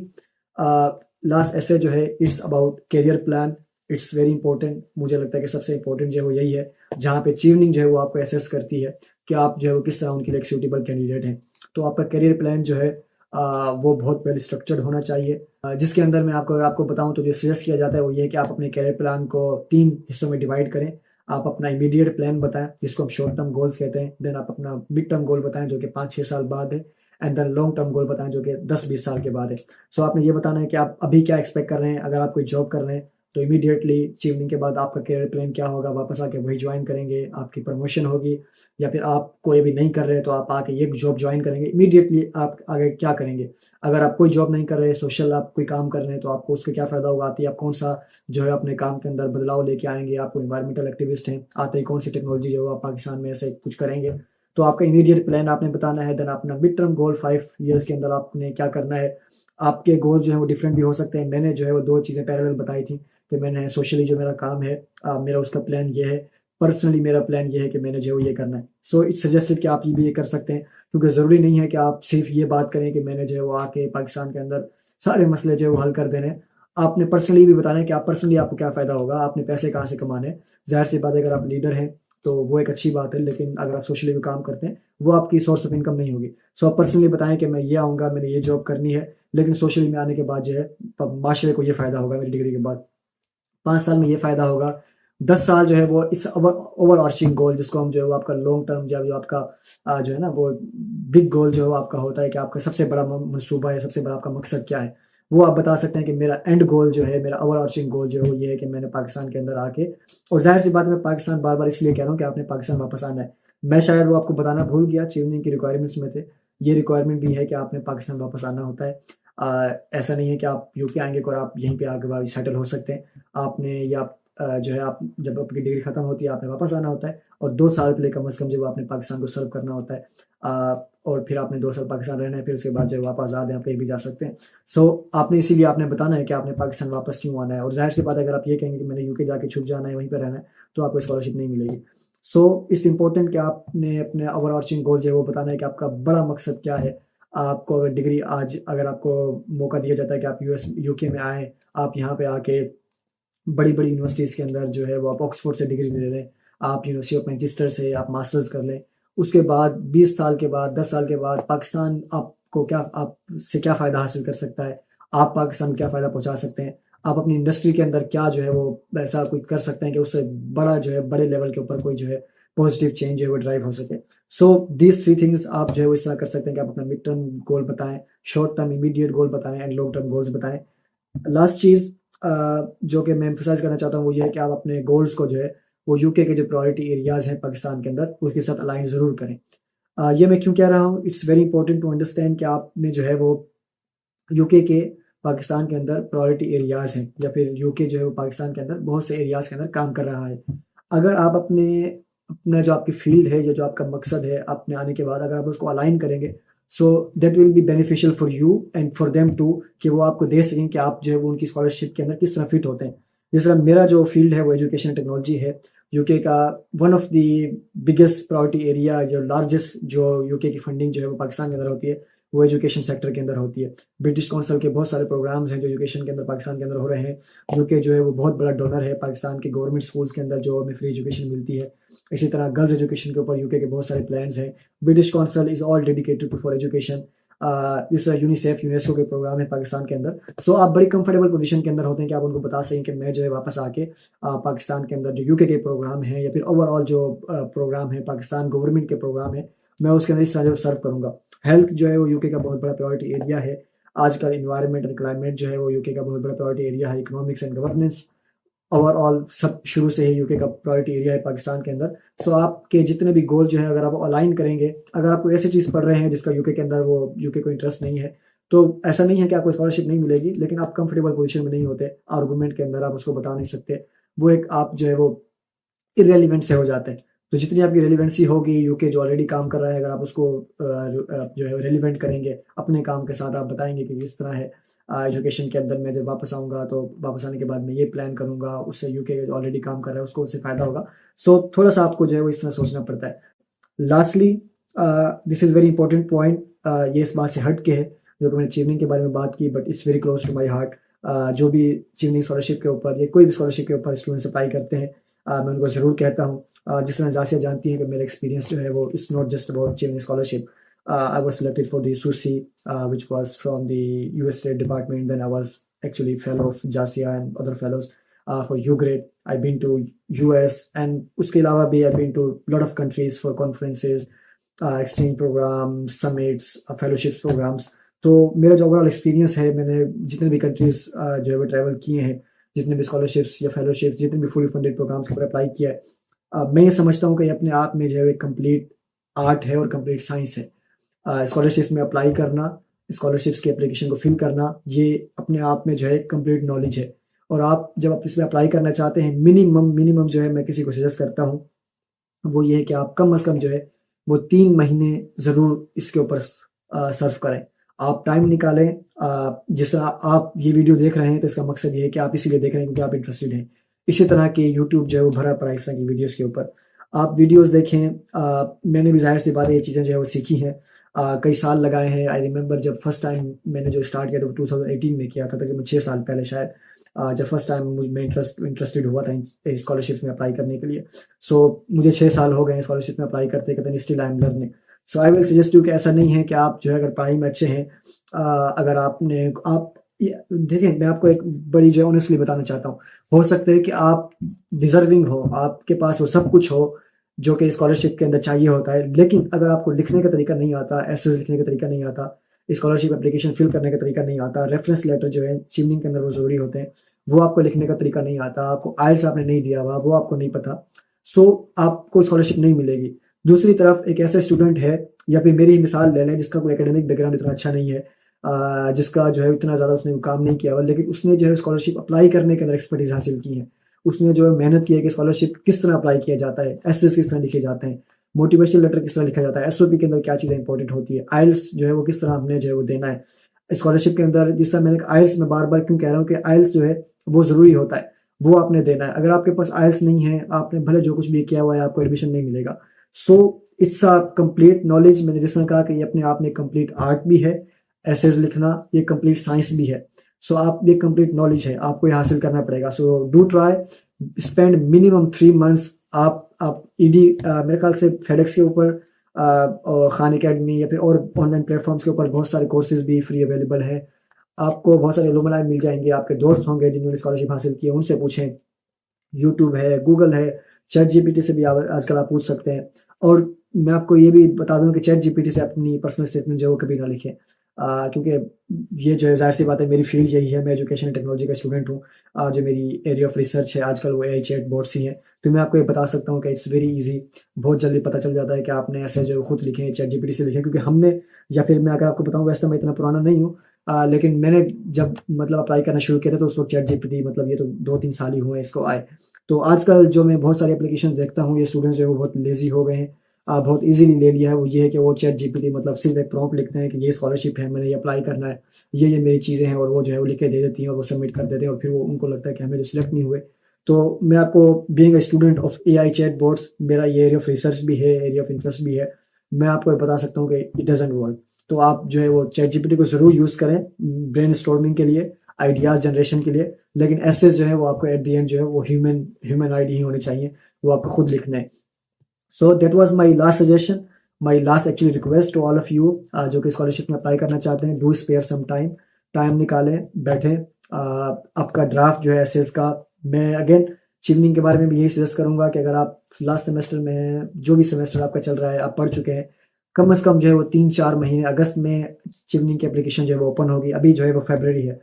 लास्ट ऐसे जो है it's about career plan. It's very important. मुझे लगता है कि सबसे इंपॉर्टेंट जो है वो यही है जहाँ पे चीवनिंग जो है वो आपको एसेस करती है कि आप जो है वो किस तरह उनके लिए एक सूटेबल कैंडिडेट हैं। तो आपका करियर प्लान जो है वो बहुत वेल स्ट्रक्चर्ड होना चाहिए, जिसके अंदर मैं आपको बताऊं तो जो सजेस्ट किया जाता है वो ये है कि आप अपने करियर प्लान को 3 हिस्सों में डिवाइड करें। आप अपना इमीडिएट प्लान बताएं जिसको हम शॉर्ट टर्म गोल्स कहते हैं, देन आप अपना मिड टर्म गोल बताएं जो कि 5-6 साल बाद है, and then long term goal बताएं जो कि 10-20 साल के बाद है। सो आपने ये बताना है कि आप अभी क्या एक्सपेक्ट कर रहे हैं। अगर आप कोई जॉब कर रहे हैं तो इमीडिएटली अचीवमेंट के बाद आपका करियर प्लान क्या होगा, वापस आके वही ज्वाइन करेंगे, आपकी प्रमोशन होगी, या फिर आप कोई भी नहीं कर रहे तो आप आके ये जॉब ज्वाइन करेंगे। इमीडिएटली आप आगे क्या करेंगे। अगर आप कोई जॉब नहीं कर रहे, सोशल आप कोई काम कर रहे हैं तो आपको उसका क्या फ़ायदा होगा, आते ही आप कौन सा जो है अपने काम के अंदर बदलाव लेके आएंगे, आपको इन्वायरमेंटल एक्टिविस्ट हैं, आते ही कौन सी टेक्नोलॉजी जो है आप पाकिस्तान में ऐसे कुछ करेंगे। तो आपका इमीडिएट प्लान आपने बताना है। देन अपना मिड टर्म गोल 5 ईयर्स के अंदर आपने क्या करना है। आपके गोल जो है वो डिफरेंट भी हो सकते हैं। मैंने जो है वो 2 चीज़ें पैरेलल बताई थी कि मैंने सोशली जो मेरा काम है मेरा उसका प्लान ये है, पर्सनली मेरा प्लान ये है कि मैंने जो है ये करना है। सो इट्स सजेस्टेड कि आप ये भी ये कर सकते हैं, क्योंकि ज़रूरी नहीं है कि आप सिर्फ ये बात करें कि मैंने जो है वो आके पाकिस्तान के अंदर सारे मसले जो है वो हल कर देने हैं। आपने पर्सनली भी बताना है कि आप पर्सनली आपको क्या फ़ायदा होगा, आपने पैसे कहाँ से कमाने हैं। ज़ाहिर सी बात है अगर आप लीडर हैं तो वो एक अच्छी बात है, लेकिन अगर आप सोशली भी काम करते हैं वो आपकी सोर्स ऑफ इनकम नहीं होगी। सो आप पर्सनली बताएं कि मैं ये आऊँगा, मैंने ये जॉब करनी है, लेकिन सोशली में आने के बाद जो है माशरे को ये फ़ायदा होगा, मेरी डिग्री के बाद 5 साल में ये फ़ायदा होगा, 10 साल जो है वो इस ओवर आर्चिंग गोल जिसको हम जो है वो आपका लॉन्ग टर्म या जो आपका जो है ना वो बिग गोल जो है आपका होता है कि आपका सबसे बड़ा मनसूबा है, सबसे बड़ा आपका मकसद क्या है। वो आप बता सकते हैं कि मेरा एंड गोल जो है, मेरा ओवर आर्चिंग गोल जो है वो ये है कि मैंने पाकिस्तान के अंदर आके, और ज़ाहिर सी बात है मैं पाकिस्तान बार-बार इसलिए कह रहा हूँ कि आपने पाकिस्तान वापस आना है। मैं शायद वो आपको बताना भूल गया, चीवनिंग की रिक्वायरमेंट्स में थे। ये रिक्वायरमेंट भी है कि आपने पाकिस्तान वापस आना होता है। ऐसा नहीं है कि आप यूके आएँगे और आप यहीं पे आके बाद सेटल हो सकते हैं। आपने या जो है आप जब आपकी डिग्री खत्म होती है आपने वापस आना होता है, और 2 साल के लिए कम से कम जब आपने पाकिस्तान को सर्व करना होता है, और फिर आपने 2 साल पाकिस्तान रहना है, फिर उसके बाद जब आप आज़ाद हैं आप कहीं भी जा सकते हैं। सो आपने इसीलिए आपने बताना है कि आपने पाकिस्तान वापस क्यों आना है। और ज़ाहिर सी बात है अगर आप ये कहेंगे कि मैंने यूके जाके छुप जाना है, वहीं पे रहना है, तो आपको स्कॉलरशिप नहीं मिलेगी। सो इट्स इम्पोर्टेंट कि आपने अपने ओवरआर्चिंग गोल जो है वो बताना है कि आपका बड़ा मकसद क्या है। आपको अगर डिग्री आज अगर आपको मौका दिया जाता है कि आप यूके में आएँ, आप यहाँ पे आके बड़ी-बड़ी यूनिवर्सिटीज़ के अंदर जो है वो आप ऑक्सफोर्ड से डिग्री ले लें, आप यूनिवर्सिटी ऑफ मैनचेस्टर से आप मास्टर्स कर लें। उसके बाद 20 साल के बाद, 10 साल के बाद पाकिस्तान आपको क्या आपसे क्या फ़ायदा हासिल कर सकता है, आप पाकिस्तान को क्या फ़ायदा पहुँचा सकते हैं, आप अपनी इंडस्ट्री के अंदर क्या जो है वो ऐसा कुछ कर सकते हैं कि उससे बड़ा जो है बड़े लेवल के ऊपर कोई जो है पॉजिटिव चेंज जो है वो ड्राइव हो सके। सो दीज़ 3 थिंग्स आप जो है वो इस तरह कर सकते हैं कि आप अपना मिड टर्म गोल बताएँ, शॉर्ट टर्म इमीडिएट गोल बताएँ एंड लॉन्ग टर्म गोल्स बताएँ। लास्ट चीज़ जो कि मैं एम्फसाइज़ करना चाहता हूँ वो ये है कि आप अपने गोल्स को जो है वो यूके के जो प्रायोरिटी एरियाज़ हैं पाकिस्तान के अंदर उसके साथ अलाइन ज़रूर करें। ये मैं क्यों कह रहा हूँ, it's very important to understand कि आपने जो है वो यूके के पाकिस्तान के अंदर प्रायोरिटी एरियाज़ हैं, या फिर यूके जो है वो पाकिस्तान के अंदर बहुत से एरियाज़ के अंदर काम कर रहा है। अगर आप अपना जो आपकी फ़ील्ड है या जो आपका मकसद है अपने आने के बाद अगर आप उसको अलाइन करेंगे, so that will be beneficial for you and for them too, कि वो आपको दे सकें कि आप जो है वो उनकी स्कॉलरशिप के अंदर किस तरह फिट होते हैं। जिस तरह मेरा जो फ़ील्ड है वो एजुकेशन टेक्नोलॉजी है, यूके का one of the biggest priority area, जो लार्जेस्ट जो यूके की फंडिंग जो है वो पाकिस्तान के अंदर होती है, वो एजुकेशन सेक्टर के अंदर होती है। ब्रिटिश काउंसिल के बहुत सारे प्रोग्राम्स हैं जो एजुकेशन के अंदर पाकिस्तान के अंदर हो रहे हैं। यूके जो है वो बहुत बड़ा डोनर है पाकिस्तान के गवर्नमेंट स्कूल्स के अंदर जो हमें फ्री एजुकेशन मिलती है। इसी तरह गर्ल्स एजुकेशन के ऊपर यूके के बहुत सारे प्लान्स हैं। British Council is all dedicated to for education. इस यूनिसेफ यूनेस्को के प्रोग्राम है पाकिस्तान के अंदर। सो आप बड़ी कंफर्टेबल पोजीशन के अंदर होते हैं कि आप उनको बता सकें कि मैं जो है वापस आके पाकिस्तान के अंदर जो यूके के प्रोग्राम है या फिर ओवरऑल जो प्रोग्राम है पाकिस्तान गवर्नमेंट के प्रोग्राम है, मैं उसके अंदर इस तरह सर्व करूंगा। हेल्थ जो है वो यूके का बहुत बड़ा प्रायोरिटी एरिया है। आजकल इन्वायरमेंट एंड क्लाइमेट जो है वो यूके का बहुत बड़ा प्रायोरिटी एरिया है। इकोनॉमिक्स एंड गवर्नेंस ओवरऑल सब शुरू से ही यूके का प्रायोरिटी एरिया है पाकिस्तान के अंदर। सो आपके जितने भी गोल जो है अगर आप अलाइन करेंगे, अगर आप कोई ऐसी चीज़ पढ़ रहे हैं जिसका यूके के अंदर वो यूके को इंटरेस्ट नहीं है, तो ऐसा नहीं है कि आपको स्कॉलरशिप नहीं मिलेगी, लेकिन आप कंफर्टेबल पोजीशन में नहीं होते, आर्गूमेंट के अंदर आप उसको बता नहीं सकते, वो एक आप जो है वो इरेलीवेंट से हो जाते हैं। तो जितनी आपकी रेलिवेंसी होगी, यूके जो ऑलरेडी काम कर रहा है, अगर आप उसको जो है रेलिवेंट करेंगे अपने काम के साथ, आप बताएंगे कि इस तरह है एजुकेशन के अंदर, मैं जब वापस आऊँगा तो वापस आने के बाद मैं ये प्लान करूँगा, उससे यूके जो ऑलरेडी काम कर रहा है उसको उससे फ़ायदा होगा। सो थोड़ा सा आपको जो है वो इस तरह सोचना पड़ता है। Lastly this is very important point, ये इस बात से हट के है जो कि मैंने चीवनिंग के बारे में बात की, but it's very close to my heart. जो भी चीवनिंग स्कॉलरशिप के ऊपर या कोई भी स्कॉलरशिप के ऊपर स्टूडेंट्स अप्लाई करते हैं, मैं उनको ज़रूर कहता हूँ, जिस तरह जासिया जानती है कि मेरा एक्सपीरियंस जो है वो it's not just about Chevening scholarship. I was selected for the SUSI, which was from the US State Department. Then I was actually fellow of JASIA and other fellows for UGRADE. I've been to US and उसके अलावा भी I've been to lot of countries for conferences, exchange programs, summits, fellowships programs. तो मेरा जो overall experience है, मैंने जितने भी कंट्रीज जो है वो ट्रैवल किए हैं, जितने भी स्कॉलरशिप्स या फेलोशिप्स, जितने भी फुली फंडेड प्रोग्राम्स के ऊपर अप्लाई किया है, मैं ये समझता हूँ कि अपने आप में जो है एक कंप्लीट आर्ट है और कंप्लीट साइंस है। स्कॉलरशिप्स में अप्लाई करना, स्कॉलरशिप्स की एप्लीकेशन को फिल करना, ये अपने आप में जो है कंप्लीट नॉलेज है। और आप जब आप इसमें अप्लाई करना चाहते हैं, मिनिमम जो है मैं किसी को सजेस्ट करता हूँ वो ये है कि आप कम से कम जो है वो 3 महीने ज़रूर इसके ऊपर सर्व करें। आप टाइम निकालें। जिस तरह आप ये वीडियो देख रहे हैं तो इसका मकसद ये है कि आप इसीलिए देख रहे हैं क्योंकि आप इंटरेस्टेड हैं। इसी तरह के यूट्यूब जो है वो भरा पड़ा इस तरह की वीडियोज़ के ऊपर। आप वीडियोज़ देखें। मैंने भी ज़ाहिर सी बात है ये चीज़ें जो है वो सीखी हैं, कई साल लगाए हैं। आई रिमेंबर जब फर्स्ट टाइम मैंने जो स्टार्ट किया था वो 2018 में किया था, तकरीबन 6 साल पहले शायद, जब फर्स्ट टाइम मैं इंटरेस्टेड हुआ था स्कॉलरशिप में अप्लाई करने के लिए। सो मुझे 6 साल हो गए स्कॉलरशिप में अप्लाई करते करते, still I am learning. So I will suggest you कि ऐसा नहीं है कि आप जो है अगर पढ़ाई में अच्छे हैं, अगर आप देखें, मैं आपको एक बड़ी जो है ऑनेस्टली बताना चाहता हूँ, हो सकता है कि आप डिजर्विंग हो, आपके पास वो सब कुछ हो जो कि स्कॉलरशिप के अंदर चाहिए होता है, लेकिन अगर आपको लिखने का तरीका नहीं आता, एसेस लिखने का तरीका नहीं आता, स्कॉलरशिप एप्लीकेशन फिल करने का तरीका नहीं आता, रेफरेंस लेटर जो है चीवनिंग के अंदर वो ज़रूरी होते हैं, वो आपको लिखने का तरीका नहीं आता, आपको आइल्स आपने नहीं दिया हुआ, वो आपको नहीं पता, सो आपको स्कॉलरशिप नहीं मिलेगी। दूसरी तरफ एक ऐसा स्टूडेंट है, या फिर मेरी मिसाल ले लें, जिसका कोई एकेडमिक बैकग्राउंड इतना अच्छा नहीं है, जिसका जो है इतना ज़्यादा उसने काम नहीं किया हुआ, लेकिन उसने जो है स्कॉलरशिप अप्लाई करने के अंदर एक्सपर्टीज हासिल की है। उसने जो है मेहनत की है कि स्कॉलरशिप किस तरह अप्लाई किया जाता है, एसेस किस तरह लिखे जाते हैं, मोटिवेशनल लेटर किस तरह लिखा जाता है, एसओपी के अंदर क्या चीज़ें इंपॉर्टेंट होती है, आइल्स जो है वो किस तरह हमने जो है वो देना है स्कॉलरशिप के अंदर। जिस तरह मैंने आइल्स में बार बार क्यों कह रहा हूँ कि आइल्स जो है वो ज़रूरी होता है, वो आपने देना है। अगर आपके पास आइल्स नहीं है, आपने भले जो कुछ भी किया हुआ है, आपको एडमिशन नहीं मिलेगा। So it's a complete knowledge. मैंने जिस तरह कहा कि ये अपने आप में कंप्लीट आर्ट भी है, एसेज लिखना, ये कंप्लीट साइंस भी है। सो आप ये कंप्लीट नॉलेज है, आपको ये हासिल करना पड़ेगा। So do try, spend minimum 3 months. आप ईडी मेरे ख्याल से फेडेक्स के ऊपर और खान अकेडमी या फिर और ऑनलाइन प्लेटफॉर्म्स के ऊपर बहुत सारे कोर्सेज भी फ्री अवेलेबल है। आपको बहुत सारे एलुमनाई मिल जाएंगे, आपके दोस्त होंगे जिन्होंने स्कॉलरशिप हासिल की है, उनसे पूछें। यूट्यूब है, गूगल है, चैट जीपीटी से भी आजकल आप पूछ सकते हैं। और मैं आपको ये भी बता दूं कि चैट जीपीटी से अपनी पर्सनल स्टेटमेंट जो है वो कभी ना लिखें, क्योंकि ये जो है जाहिर सी बात है, मेरी फील्ड यही है, मैं एजुकेशन एंड टेक्नोलॉजी का स्टूडेंट हूँ। जो मेरी एरिया ऑफ रिसर्च है आजकल वो एआई चैट बोट्स ही हैं। तो मैं आपको ये बता सकता हूँ कि इट्स वेरी इजी, बहुत जल्दी पता चल जाता है कि आपने ऐसे जो खुद लिखे हैं चैट जीपीटी से लिखे, क्योंकि हमने, या फिर मैं अगर आपको बताऊँ, वैसे तो मैं इतना पुराना नहीं हूँ, लेकिन मैंने जब मतलब अप्लाई करना शुरू किया था तो उस वक्त चैट जीपीटी, मतलब ये तो 2-3 साल ही हुए इसको आए। तो आजकल जो मैं बहुत सारी एप्लीकेशन देखता हूँ, ये स्टूडेंट्स जो है वो बहुत लेजी हो गए हैं, बहुत इजीली ले लिया है। वो ये है कि वो चैट जीपीटी मतलब सिर्फ एक प्रॉम्प्ट लिखते हैं कि ये स्कॉलरशिप है, मैंने ये अप्लाई करना है, ये मेरी चीज़ें हैं, और वो जो है वो लिख के दे देती हैं और वो सबमिट कर देते हैं, और फिर वो उनको लगता है कि हमें जो सिलेक्ट नहीं हुए तो मैं आपको being a student of AI chatbots, मेरा ये एरिया ऑफ रिसर्च भी है, एरिया ऑफ इंटरेस्ट भी है, मैं आपको ये बता सकता हूँ कि इट डज़न्ट वर्क। तो आप जो है वो चैटजीपीटी को ज़रूर यूज़ करें ब्रेनस्टॉर्मिंग के लिए, आइडियाज़ जनरेशन के लिए, लेकिन एसेस जो है वो आपको एट द एंड जो है वो ह्यूमन आईडी ही होने चाहिए, वो आपको खुद लिखना है। So that was my last suggestion, my last actually request to all of you जो कि स्कॉलरशिप में अप्लाई करना चाहते हैं। Do spare some time, time निकालें, बैठें। आपका ड्राफ्ट जो है एसेस का, मैं अगेन चिवनिंग के बारे में भी यही सजेस्ट करूंगा कि अगर आप लास्ट सेमेस्टर में हैं, जो भी सेमेस्टर आपका चल रहा है, आप पढ़ चुके हैं, कम से कम जो है वो 3-4 महीने, अगस्त में चिवनिंग की एप्लीकेशन जो है वो ओपन होगी, अभी जो है वो फरवरी है।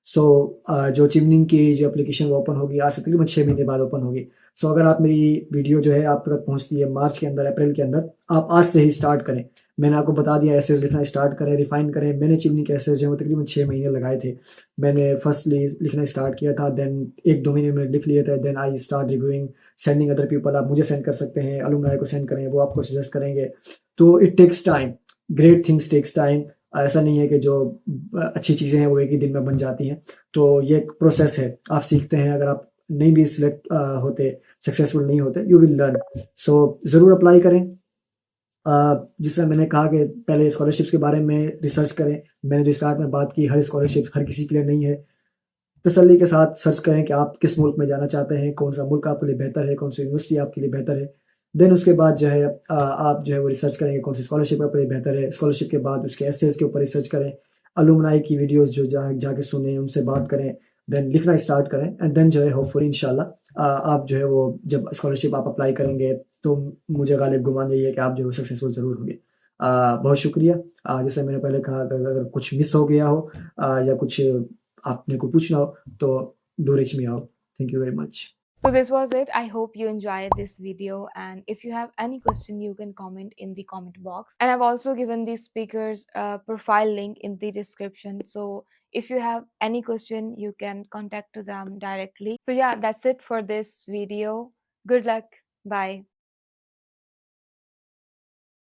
सो जो चिमनिंग की जो एप्लीकेशन वो ओपन होगी आज से तकरीबन 6 महीने बाद ओपन होगी। सो अगर आप मेरी वीडियो जो है आप तक पहुंचती है मार्च के अंदर, अप्रैल के अंदर, आप आज से ही स्टार्ट करें। मैंने आपको बता दिया एसेस लिखना स्टार्ट करें, रिफाइन करें। मैंने चिमनी के एसेस जो है वो तकरीबन 6 महीने लगाए थे। मैंने फर्स्टली लिखना स्टार्ट किया था, देन 1-2 महीने में लिख लिए थे, then I start reviewing, sending other people. आप मुझे सेंड कर सकते हैं, अलुमनाई को सेंड करें, वो आपको सजेस्ट करेंगे। तो it takes time, great things takes time. ऐसा नहीं है कि जो अच्छी चीज़ें हैं वो एक ही दिन में बन जाती हैं। तो ये एक प्रोसेस है, आप सीखते हैं। अगर आप नहीं भी सिलेक्ट होते, सक्सेसफुल नहीं होते, यू विल लर्न। सो ज़रूर अप्लाई करें। जिस तरह मैंने कहा कि पहले स्कॉलरशिप्स के बारे में रिसर्च करें। मैंने जो स्टार्ट में बात की, हर स्कॉलरशिप हर किसी के लिए नहीं है। तसल्ली के साथ सर्च करें कि आप किस मुल्क में जाना चाहते हैं, कौन सा मुल्क आपके लिए बेहतर है, कौन सी यूनिवर्सिटी आपके लिए बेहतर है। देन उसके बाद जो है आप जो है वो रिसर्च करेंगे कौन सी स्कॉलरशिप आपके लिए बेहतर है। स्कॉलरशिप के बाद उसके एसेस के ऊपर रिसर्च करें, अलुमनाई की वीडियोस जो जाके सुने, उनसे बात करें, देन लिखना स्टार्ट करें, एंड देन जो है होपफुली इंशाल्लाह आप जो है वो जब स्कॉलरशिप आप अप्लाई करेंगे तो मुझे गालिब गुमान यही है कि आप जो है सक्सेसफुल ज़रूर होंगे। बहुत शुक्रिया। जैसे मैंने पहले कहा, अगर कुछ मिस हो गया हो या कुछ आपने को पूछना हो तो do reach me out. Thank you very much. So this was it. I hope you enjoyed this video, and if you have any question you can comment in the comment box, and I've also given the speaker's profile link in the description. So if you have any question you can contact to them directly. So yeah, that's it for this video. Good luck. Bye.